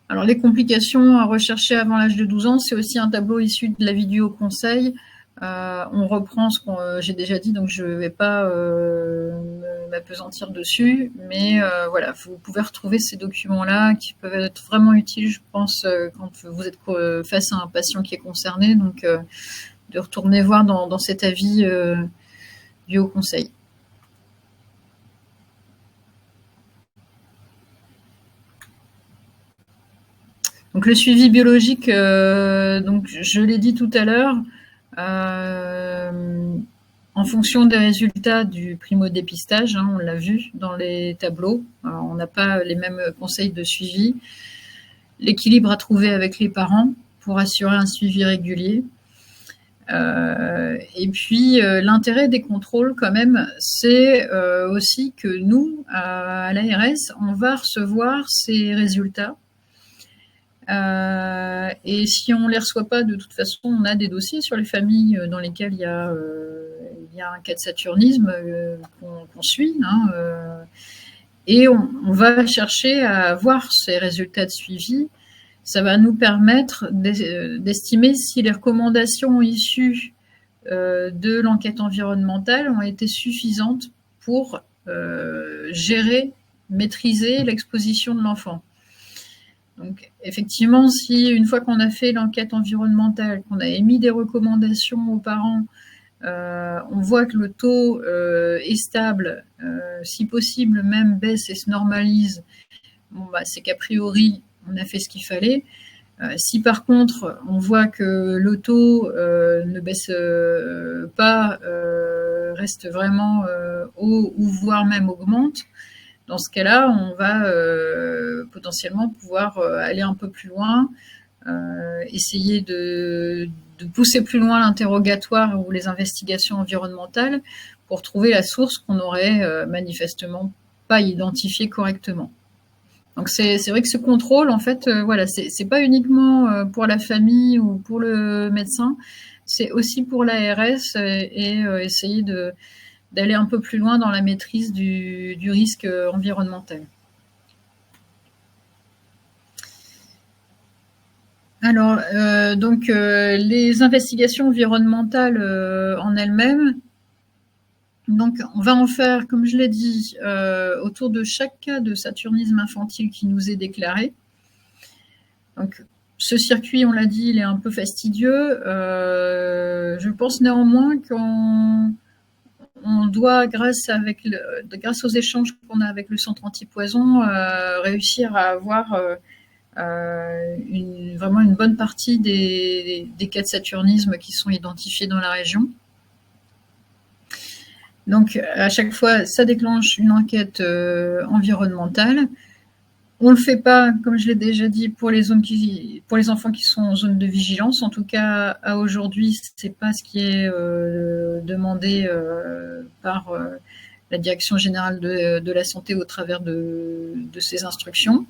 Alors, les complications à rechercher avant l'âge de 12 ans, c'est aussi un tableau issu de la vidéo conseil. On reprend ce que j'ai déjà dit, donc je ne vais pas m'appesantir dessus. Mais voilà, vous pouvez retrouver ces documents-là qui peuvent être vraiment utiles, je pense, quand vous êtes face à un patient qui est concerné. Donc, de retourner voir dans cet avis du Haut Conseil. Donc le suivi biologique, donc je l'ai dit tout à l'heure, en fonction des résultats du primo-dépistage, on l'a vu dans les tableaux, on n'a pas les mêmes conseils de suivi. L'équilibre à trouver avec les parents pour assurer un suivi régulier. Et puis l'intérêt des contrôles quand même, c'est aussi que nous, à l'ARS, on va recevoir ces résultats. Et si on ne les reçoit pas, de toute façon, on a des dossiers sur les familles dans lesquelles il y a un cas de saturnisme qu'on suit. Et on va chercher à avoir ces résultats de suivi. Ça va nous permettre d'estimer si les recommandations issues de l'enquête environnementale ont été suffisantes pour gérer, maîtriser l'exposition de l'enfant. Donc, effectivement, si une fois qu'on a fait l'enquête environnementale, qu'on a émis des recommandations aux parents, on voit que le taux est stable, si possible même baisse et se normalise, c'est qu'a priori, on a fait ce qu'il fallait. Si par contre, on voit que le taux ne baisse pas, reste vraiment haut ou voire même augmente, Dans ce cas-là, on va potentiellement pouvoir aller un peu plus loin, essayer de pousser plus loin l'interrogatoire ou les investigations environnementales pour trouver la source qu'on n'aurait manifestement pas identifiée correctement. Donc c'est vrai que ce contrôle, en fait, voilà, c'est pas uniquement pour la famille ou pour le médecin, c'est aussi pour l'ARS et essayer d'aller un peu plus loin dans la maîtrise du risque environnemental. Alors, donc les investigations environnementales en elles-mêmes, donc on va en faire, comme je l'ai dit, autour de chaque cas de saturnisme infantile qui nous est déclaré. Donc ce circuit, on l'a dit, il est un peu fastidieux. Je pense néanmoins qu'on doit, grâce aux échanges qu'on a avec le centre antipoison, réussir à avoir vraiment une bonne partie des cas de saturnisme qui sont identifiés dans la région. Donc, à chaque fois, ça déclenche une enquête environnementale. On ne le fait pas, comme je l'ai déjà dit, pour les enfants qui sont en zone de vigilance. En tout cas, à aujourd'hui, ce n'est pas ce qui est demandé par la Direction générale de la santé au travers de ces instructions.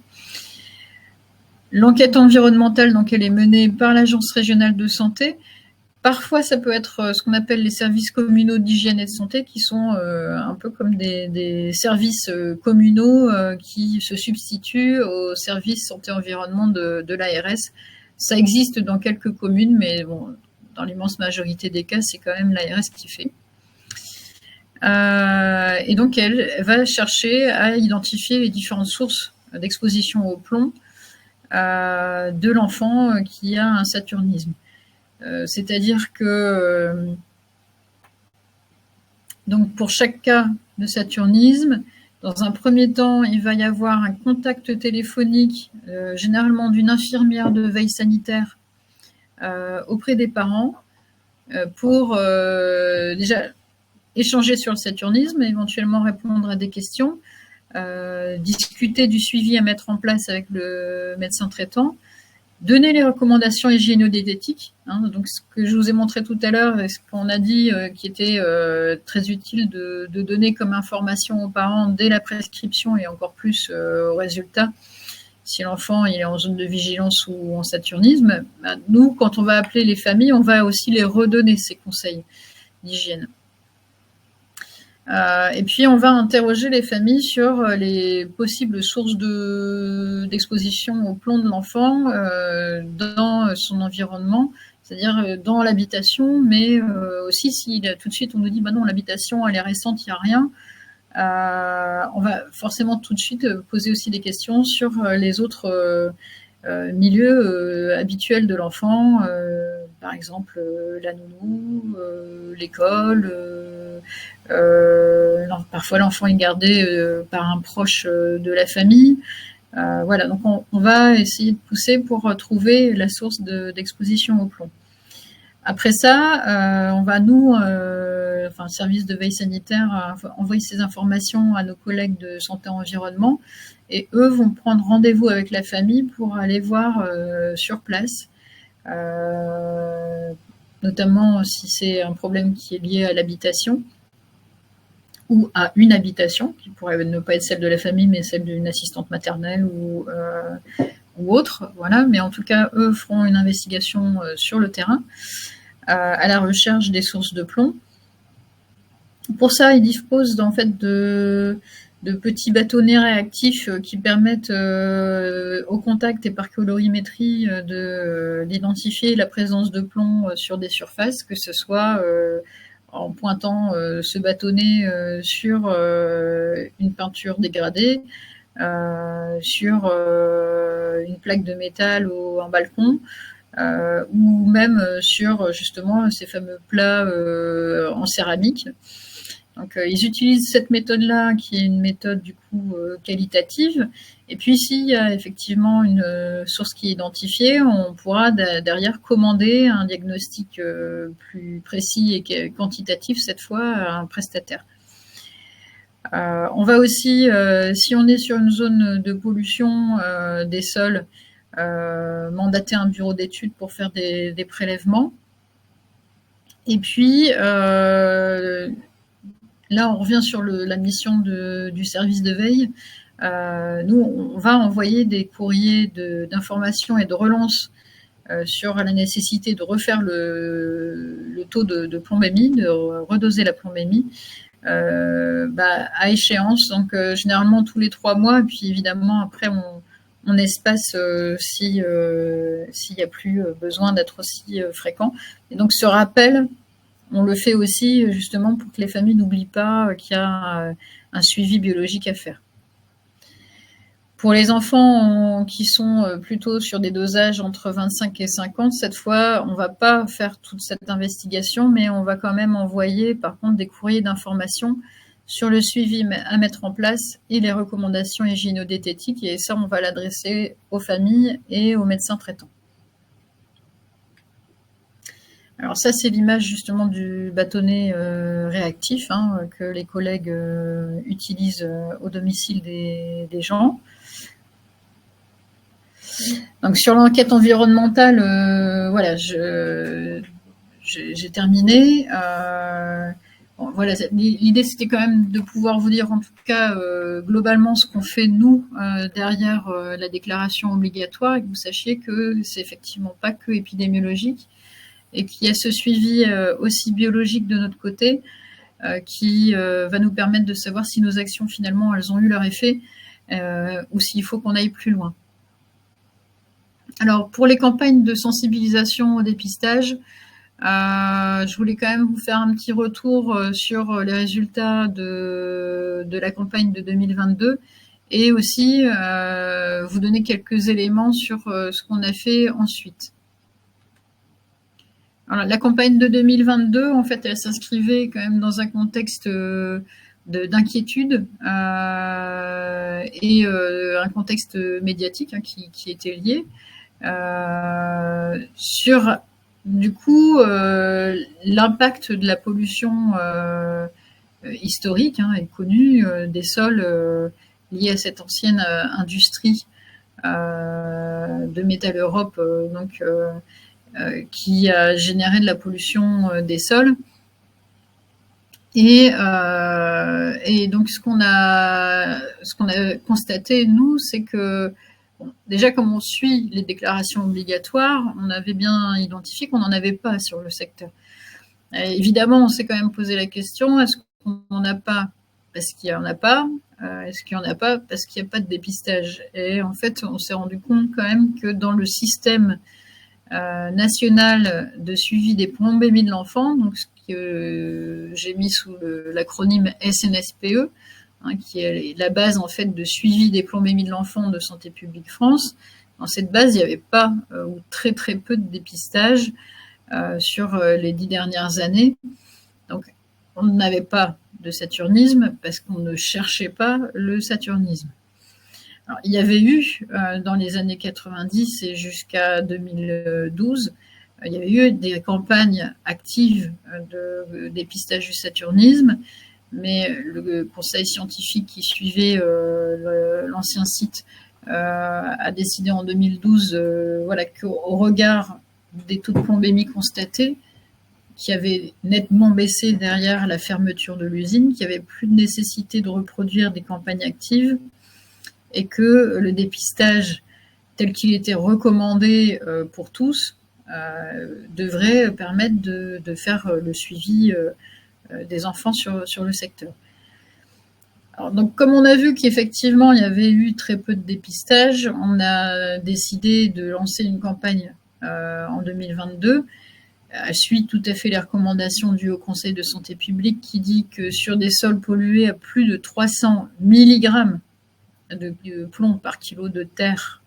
L'enquête environnementale, donc, elle est menée par l'Agence régionale de santé. Parfois, ça peut être ce qu'on appelle les services communaux d'hygiène et de santé, qui sont un peu comme des services communaux qui se substituent aux services santé-environnement de l'ARS. Ça existe dans quelques communes, mais bon, dans l'immense majorité des cas, c'est quand même l'ARS qui fait. Et donc, elle va chercher à identifier les différentes sources d'exposition au plomb de l'enfant qui a un saturnisme. C'est-à-dire que donc pour chaque cas de saturnisme, dans un premier temps, il va y avoir un contact téléphonique, généralement d'une infirmière de veille sanitaire, auprès des parents, pour déjà échanger sur le saturnisme, éventuellement répondre à des questions, discuter du suivi à mettre en place avec le médecin traitant, donner les recommandations hygiéno-diététiques, donc ce que je vous ai montré tout à l'heure, et ce qu'on a dit qui était très utile de donner comme information aux parents dès la prescription et encore plus au résultat, si l'enfant il est en zone de vigilance ou en saturnisme. Nous, quand on va appeler les familles, on va aussi les redonner ces conseils d'hygiène. Et puis on va interroger les familles sur les possibles sources d'exposition au plomb de l'enfant dans son environnement, c'est-à-dire dans l'habitation, mais aussi si tout de suite on nous dit bah non, l'habitation elle est récente, il n'y a rien, on va forcément tout de suite poser aussi des questions sur les autres milieux habituels de l'enfant, par exemple la nounou, l'école. Parfois l'enfant est gardé par un proche de la famille. Voilà, donc on va essayer de pousser pour trouver la source d'exposition au plomb. Après ça, on va le service de veille sanitaire, envoyer ces informations à nos collègues de santé environnement, et eux vont prendre rendez-vous avec la famille pour aller voir sur place, notamment si c'est un problème qui est lié à l'habitation ou à une habitation, qui pourrait ne pas être celle de la famille, mais celle d'une assistante maternelle ou autre. Voilà. Mais en tout cas, eux feront une investigation sur le terrain à la recherche des sources de plomb. Pour ça, ils disposent en fait de petits bâtonnets réactifs qui permettent au contact et par colorimétrie d'identifier la présence de plomb sur des surfaces, que ce soit en pointant ce bâtonnet sur une peinture dégradée, sur une plaque de métal ou un balcon, ou même sur justement ces fameux plats en céramique. Donc ils utilisent cette méthode-là, qui est une méthode du coup qualitative. Et puis s'il y a effectivement une source qui est identifiée, on pourra derrière commander un diagnostic plus précis et quantitatif cette fois à un prestataire. On va aussi, si on est sur une zone de pollution des sols, mandater un bureau d'études pour faire des prélèvements. Et puis, là, on revient sur la mission du service de veille. Nous, on va envoyer des courriers d'information et de relance sur la nécessité de refaire le taux de plombémie, de redoser la plombémie à échéance, donc généralement tous les 3 mois, et puis évidemment après on espace s'il n'y a plus besoin d'être aussi fréquent. Et donc ce rappel, on le fait aussi justement pour que les familles n'oublient pas qu'il y a un suivi biologique à faire. Pour les enfants qui sont plutôt sur des dosages entre 25 et 50, cette fois, on ne va pas faire toute cette investigation, mais on va quand même envoyer, par contre, des courriers d'information sur le suivi à mettre en place et les recommandations hygiéno-diététiques. Et ça, on va l'adresser aux familles et aux médecins traitants. Alors ça, c'est l'image justement du bâtonnet réactif que les collègues utilisent au domicile des gens. Donc sur l'enquête environnementale, voilà, j'ai terminé. Voilà, l'idée c'était quand même de pouvoir vous dire en tout cas globalement ce qu'on fait nous derrière la déclaration obligatoire, et que vous sachiez que c'est effectivement pas que épidémiologique et qu'il y a ce suivi aussi biologique de notre côté qui va nous permettre de savoir si nos actions finalement elles ont eu leur effet ou s'il faut qu'on aille plus loin. Alors, pour les campagnes de sensibilisation au dépistage, je voulais quand même vous faire un petit retour sur les résultats de la campagne de 2022 et aussi vous donner quelques éléments sur ce qu'on a fait ensuite. Alors, la campagne de 2022, en fait, elle s'inscrivait quand même dans un contexte d'inquiétude et un contexte médiatique qui était lié. Sur du coup l'impact de la pollution historique et connue des sols liés à cette ancienne industrie de Métal Europe qui a généré de la pollution des sols. Et donc ce qu'on a constaté nous, c'est que déjà, comme on suit les déclarations obligatoires, on avait bien identifié qu'on n'en avait pas sur le secteur. Évidemment, on s'est quand même posé la question, est-ce qu'on n'en a pas parce qu'il n'y en a pas? Est-ce qu'il n'y en a pas parce qu'il n'y a pas de dépistage? Et en fait, on s'est rendu compte quand même que dans le système national de suivi des plombémies de l'enfant, donc ce que j'ai mis sous l'acronyme SNSPE, qui est la base en fait de suivi des plombémies de l'enfant de Santé publique France. Dans cette base, il n'y avait pas ou très très peu de dépistage sur les 10 dernières années. Donc, on n'avait pas de saturnisme parce qu'on ne cherchait pas le saturnisme. Alors, il y avait eu dans les années 90 et jusqu'à 2012, il y avait eu des campagnes actives de dépistage du saturnisme. Mais le conseil scientifique qui suivait l'ancien site a décidé en 2012 qu'au regard des taux de plombémie constatés, qui avaient nettement baissé derrière la fermeture de l'usine, qu'il n'y avait plus de nécessité de reproduire des campagnes actives et que le dépistage tel qu'il était recommandé pour tous devrait permettre de faire le suivi des enfants sur le secteur. Alors, donc, comme on a vu qu'effectivement il y avait eu très peu de dépistage, on a décidé de lancer une campagne en 2022. Elle suit tout à fait les recommandations du Haut Conseil de santé publique qui dit que sur des sols pollués à plus de 300 mg de plomb par kilo de terre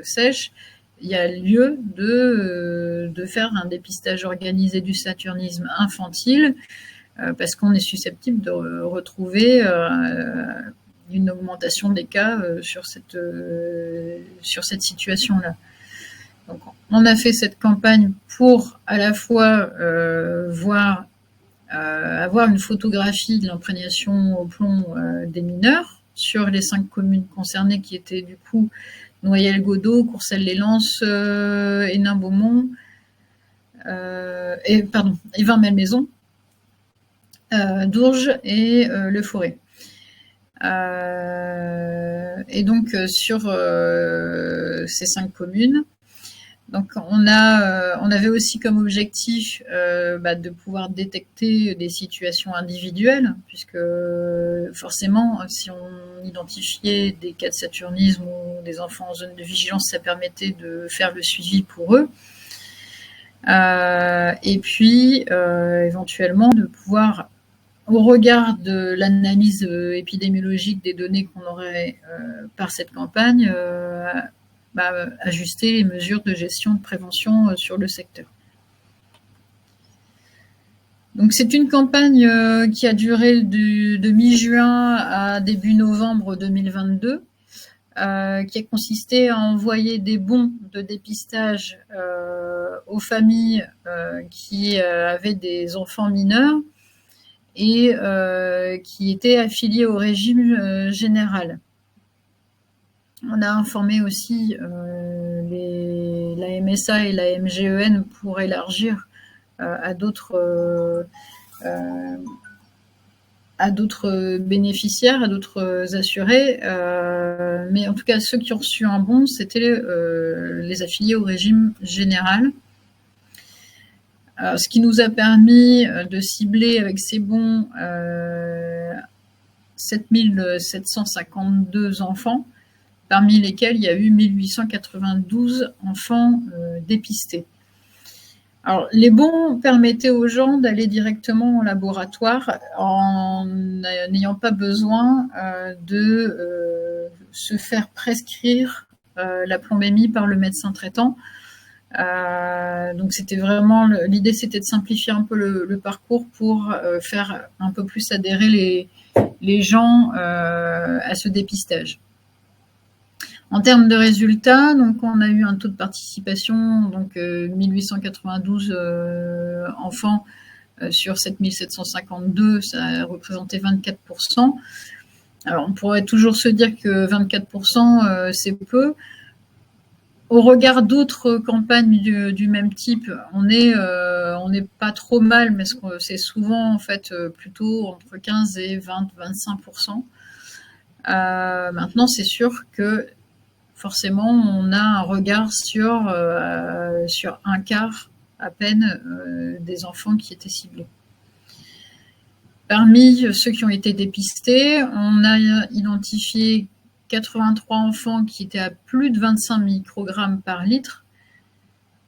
sèche, il y a lieu de faire un dépistage organisé du saturnisme infantile parce qu'on est susceptible de retrouver une augmentation des cas sur cette situation-là. Donc, on a fait cette campagne pour à la fois voir avoir une photographie de l'imprégnation au plomb des mineurs sur les 5 communes concernées qui étaient du coup Noyelles-Godault, Courcelles-les-Lances, Hénin-Beaumont, et Vin-Malmaison, Dourges et Le Forêt. Et donc sur ces 5 communes, donc on avait aussi comme objectif de pouvoir détecter des situations individuelles, puisque forcément, si on identifiait des cas de saturnisme ou des enfants en zone de vigilance, ça permettait de faire le suivi pour eux. Et puis éventuellement de pouvoir, au regard de l'analyse épidémiologique des données qu'on aurait par cette campagne, ajuster les mesures de gestion de prévention sur le secteur. Donc c'est une campagne qui a duré de mi-juin à début novembre 2022, qui a consisté à envoyer des bons de dépistage aux familles qui avaient des enfants mineurs et qui étaient affiliés au régime général. On a informé aussi la MSA et la MGEN pour élargir à d'autres bénéficiaires, à d'autres assurés. Mais en tout cas, ceux qui ont reçu un bon, c'était les affiliés au régime général. Ce qui nous a permis de cibler avec ces bons 7752 enfants, parmi lesquels il y a eu 1892 enfants dépistés. Alors, les bons permettaient aux gens d'aller directement au laboratoire en n'ayant pas besoin de se faire prescrire la plombémie par le médecin traitant. Donc c'était vraiment l'idée, c'était de simplifier un peu le parcours pour faire un peu plus adhérer les gens à ce dépistage. En termes de résultats, donc on a eu un taux de participation, donc 1892 enfants sur 7752, ça représentait 24%. Alors on pourrait toujours se dire que 24% c'est peu. Au regard d'autres campagnes du même type, on n'est pas trop mal, mais c'est souvent en fait plutôt entre 15 et 20-25%. Maintenant, c'est sûr que forcément, on a un regard sur un quart à peine des enfants qui étaient ciblés. Parmi ceux qui ont été dépistés, on a identifié 83 enfants qui étaient à plus de 25 microgrammes par litre,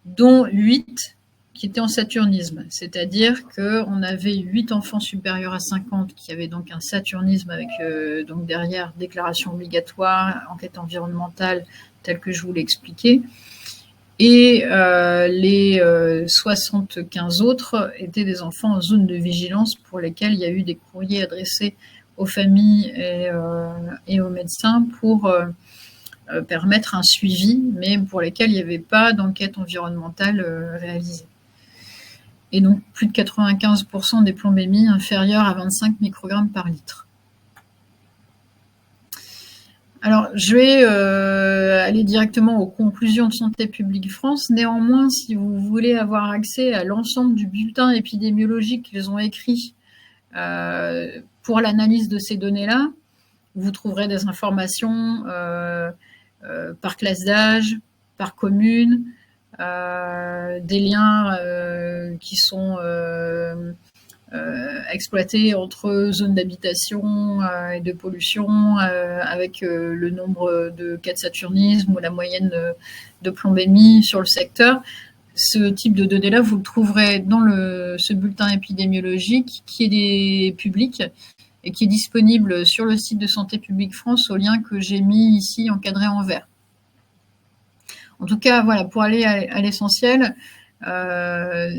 dont 8 qui étaient en saturnisme. C'est-à-dire qu'on avait 8 enfants supérieurs à 50 qui avaient donc un saturnisme avec donc derrière déclaration obligatoire, enquête environnementale, telle que je vous l'ai expliqué. Et les 75 autres étaient des enfants en zone de vigilance pour lesquels il y a eu des courriers adressés aux familles et aux médecins pour permettre un suivi, mais pour lesquels il n'y avait pas d'enquête environnementale réalisée. Et donc plus de 95% des plombémies inférieures à 25 microgrammes par litre. Alors, je vais aller directement aux conclusions de Santé publique France. Néanmoins, si vous voulez avoir accès à l'ensemble du bulletin épidémiologique qu'ils ont écrit pour l'analyse de ces données-là, vous trouverez des informations par classe d'âge, par commune, des liens qui sont exploités entre zones d'habitation et de pollution, avec le nombre de cas de saturnisme ou la moyenne de plombémie sur le secteur. Ce type de données-là, vous le trouverez dans ce bulletin épidémiologique qui est public et qui est disponible sur le site de Santé publique France au lien que j'ai mis ici encadré en vert. En tout cas, voilà, pour aller à l'essentiel,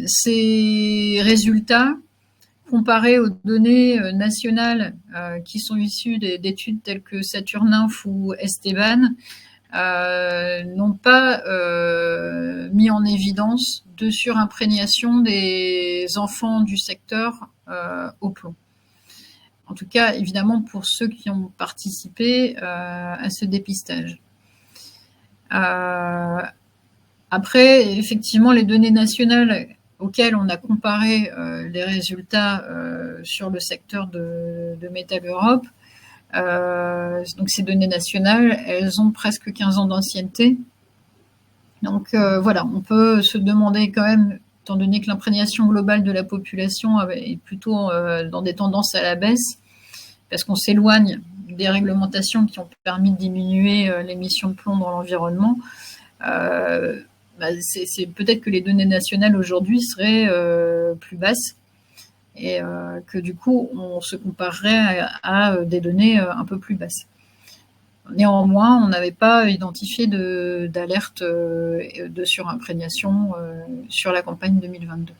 ces résultats comparés aux données nationales qui sont issues d'études telles que Saturninf ou Esteban, n'ont pas mis en évidence de surimprégnation des enfants du secteur au plomb. En tout cas, évidemment, pour ceux qui ont participé à ce dépistage. Après, effectivement, les données nationales auxquelles on a comparé les résultats sur le secteur de Métal Europe, donc ces données nationales, elles ont presque 15 ans d'ancienneté. Donc voilà, on peut se demander quand même, étant donné que l'imprégnation globale de la population est plutôt dans des tendances à la baisse, parce qu'on s'éloigne des réglementations qui ont permis de diminuer l'émission de plomb dans l'environnement, c'est peut-être que les données nationales aujourd'hui seraient plus basses et que du coup on se comparerait à des données un peu plus basses. Néanmoins, on n'avait pas identifié d'alerte de surimprégnation sur la campagne 2022.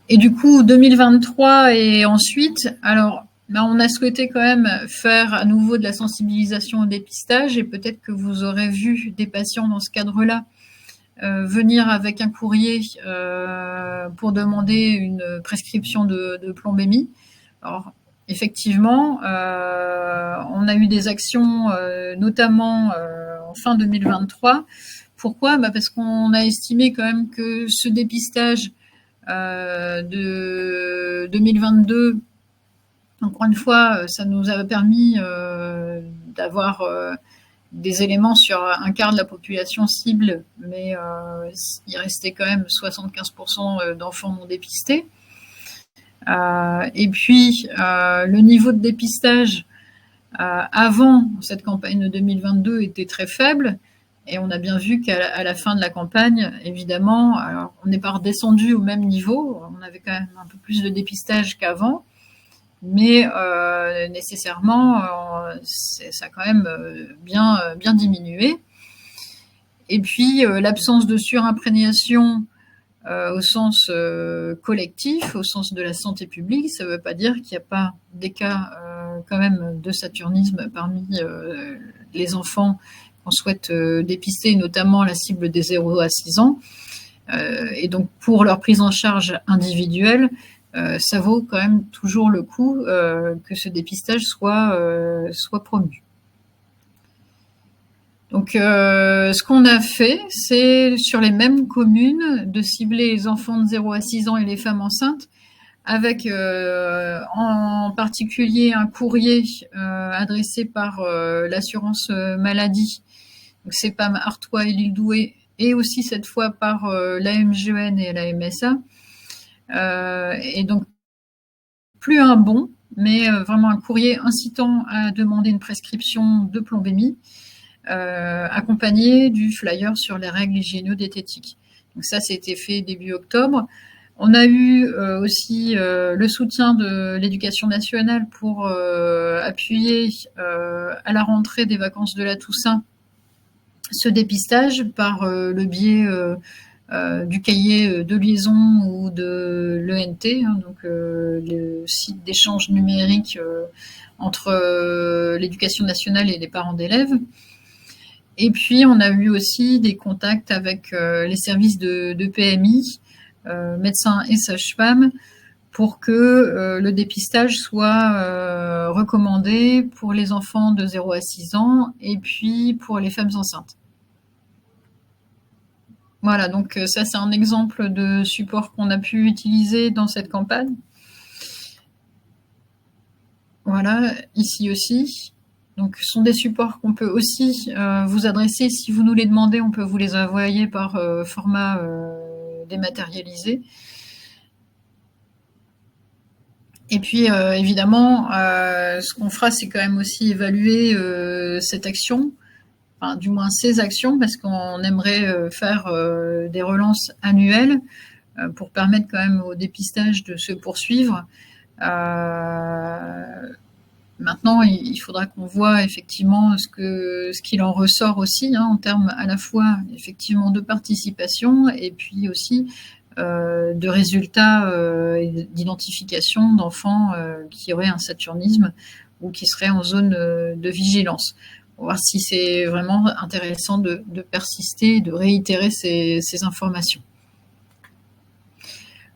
Et du coup, 2023 et ensuite, alors on a souhaité quand même faire à nouveau de la sensibilisation au dépistage et peut-être que vous aurez vu des patients dans ce cadre-là venir avec un courrier pour demander une prescription de plombémie. Alors, effectivement, on a eu des actions, notamment en fin 2023. Pourquoi ? Parce qu'on a estimé quand même que ce dépistage de 2022, encore une fois, ça nous a permis d'avoir des éléments sur un quart de la population cible, mais il restait quand même 75% d'enfants non dépistés. Et puis, le niveau de dépistage avant cette campagne de 2022 était très faible. Et on a bien vu qu'à la fin de la campagne, évidemment, alors on n'est pas redescendu au même niveau. On avait quand même un peu plus de dépistage qu'avant. Mais nécessairement, ça a quand même bien diminué. Et puis, l'absence de surimprégnation au sens collectif, au sens de la santé publique, ça ne veut pas dire qu'il n'y a pas des cas quand même de saturnisme parmi les enfants qu'on souhaite dépister, notamment la cible des 0 à 6 ans. Et donc, pour leur prise en charge individuelle, ça vaut quand même toujours le coup que ce dépistage soit promu. Donc, ce qu'on a fait, c'est sur les mêmes communes de cibler les enfants de 0 à 6 ans et les femmes enceintes, avec en particulier un courrier adressé par l'assurance maladie, donc CEPAM Artois et l'île Douai, et aussi cette fois par l'AMGN et la MSA. Et donc, plus un bon, mais vraiment un courrier incitant à demander une prescription de plombémie, accompagné du flyer sur les règles hygiéno-diététiques. Donc ça, c'était fait début octobre. On a eu aussi le soutien de l'Éducation nationale pour appuyer à la rentrée des vacances de la Toussaint ce dépistage par le biais du cahier de liaison ou de l'ENT, donc le site d'échange numérique entre l'éducation nationale et les parents d'élèves. Et puis, on a eu aussi des contacts avec les services de PMI, médecins et sages-femmes, pour que le dépistage soit recommandé pour les enfants de 0 à 6 ans et puis pour les femmes enceintes. Voilà, donc ça, c'est un exemple de support qu'on a pu utiliser dans cette campagne. Voilà, ici aussi. Donc, ce sont des supports qu'on peut aussi vous adresser. Si vous nous les demandez, on peut vous les envoyer par format dématérialisé. Et puis, évidemment, ce qu'on fera, c'est quand même aussi évaluer cette action, enfin, du moins ces actions, parce qu'on aimerait faire des relances annuelles pour permettre quand même au dépistage de se poursuivre. Maintenant, il faudra qu'on voit effectivement ce qu'il en ressort aussi, en termes à la fois effectivement de participation et puis aussi de résultats d'identification d'enfants qui auraient un saturnisme ou qui seraient en zone de vigilance. On va voir si c'est vraiment intéressant de persister, de réitérer ces informations.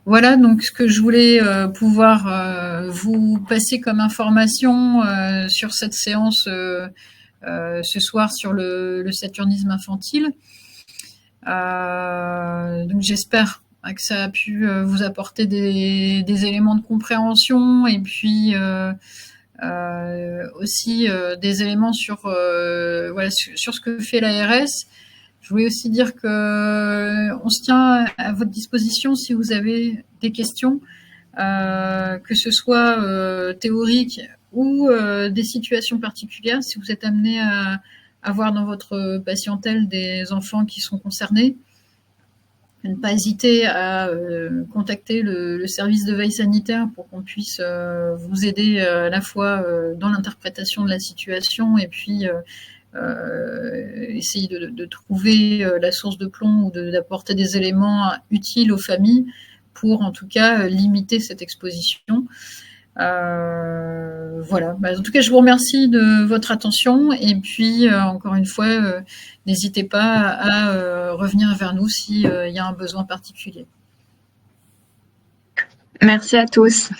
Voilà donc ce que je voulais pouvoir vous passer comme information sur cette séance ce soir sur le saturnisme infantile. Donc j'espère que ça a pu vous apporter des éléments de compréhension et puis aussi des éléments sur, voilà, sur ce que fait l'ARS. Je voulais aussi dire que on se tient à votre disposition si vous avez des questions, que ce soit théoriques ou des situations particulières, si vous êtes amené à avoir dans votre patientèle des enfants qui sont concernés. Ne pas hésiter à contacter le service de veille sanitaire pour qu'on puisse vous aider à la fois dans l'interprétation de la situation et puis essayer de trouver la source de plomb ou d'apporter des éléments utiles aux familles pour en tout cas limiter cette exposition. Voilà. En tout cas, je vous remercie de votre attention et puis encore une fois, n'hésitez pas à revenir vers nous s'il y a un besoin particulier. Merci à tous.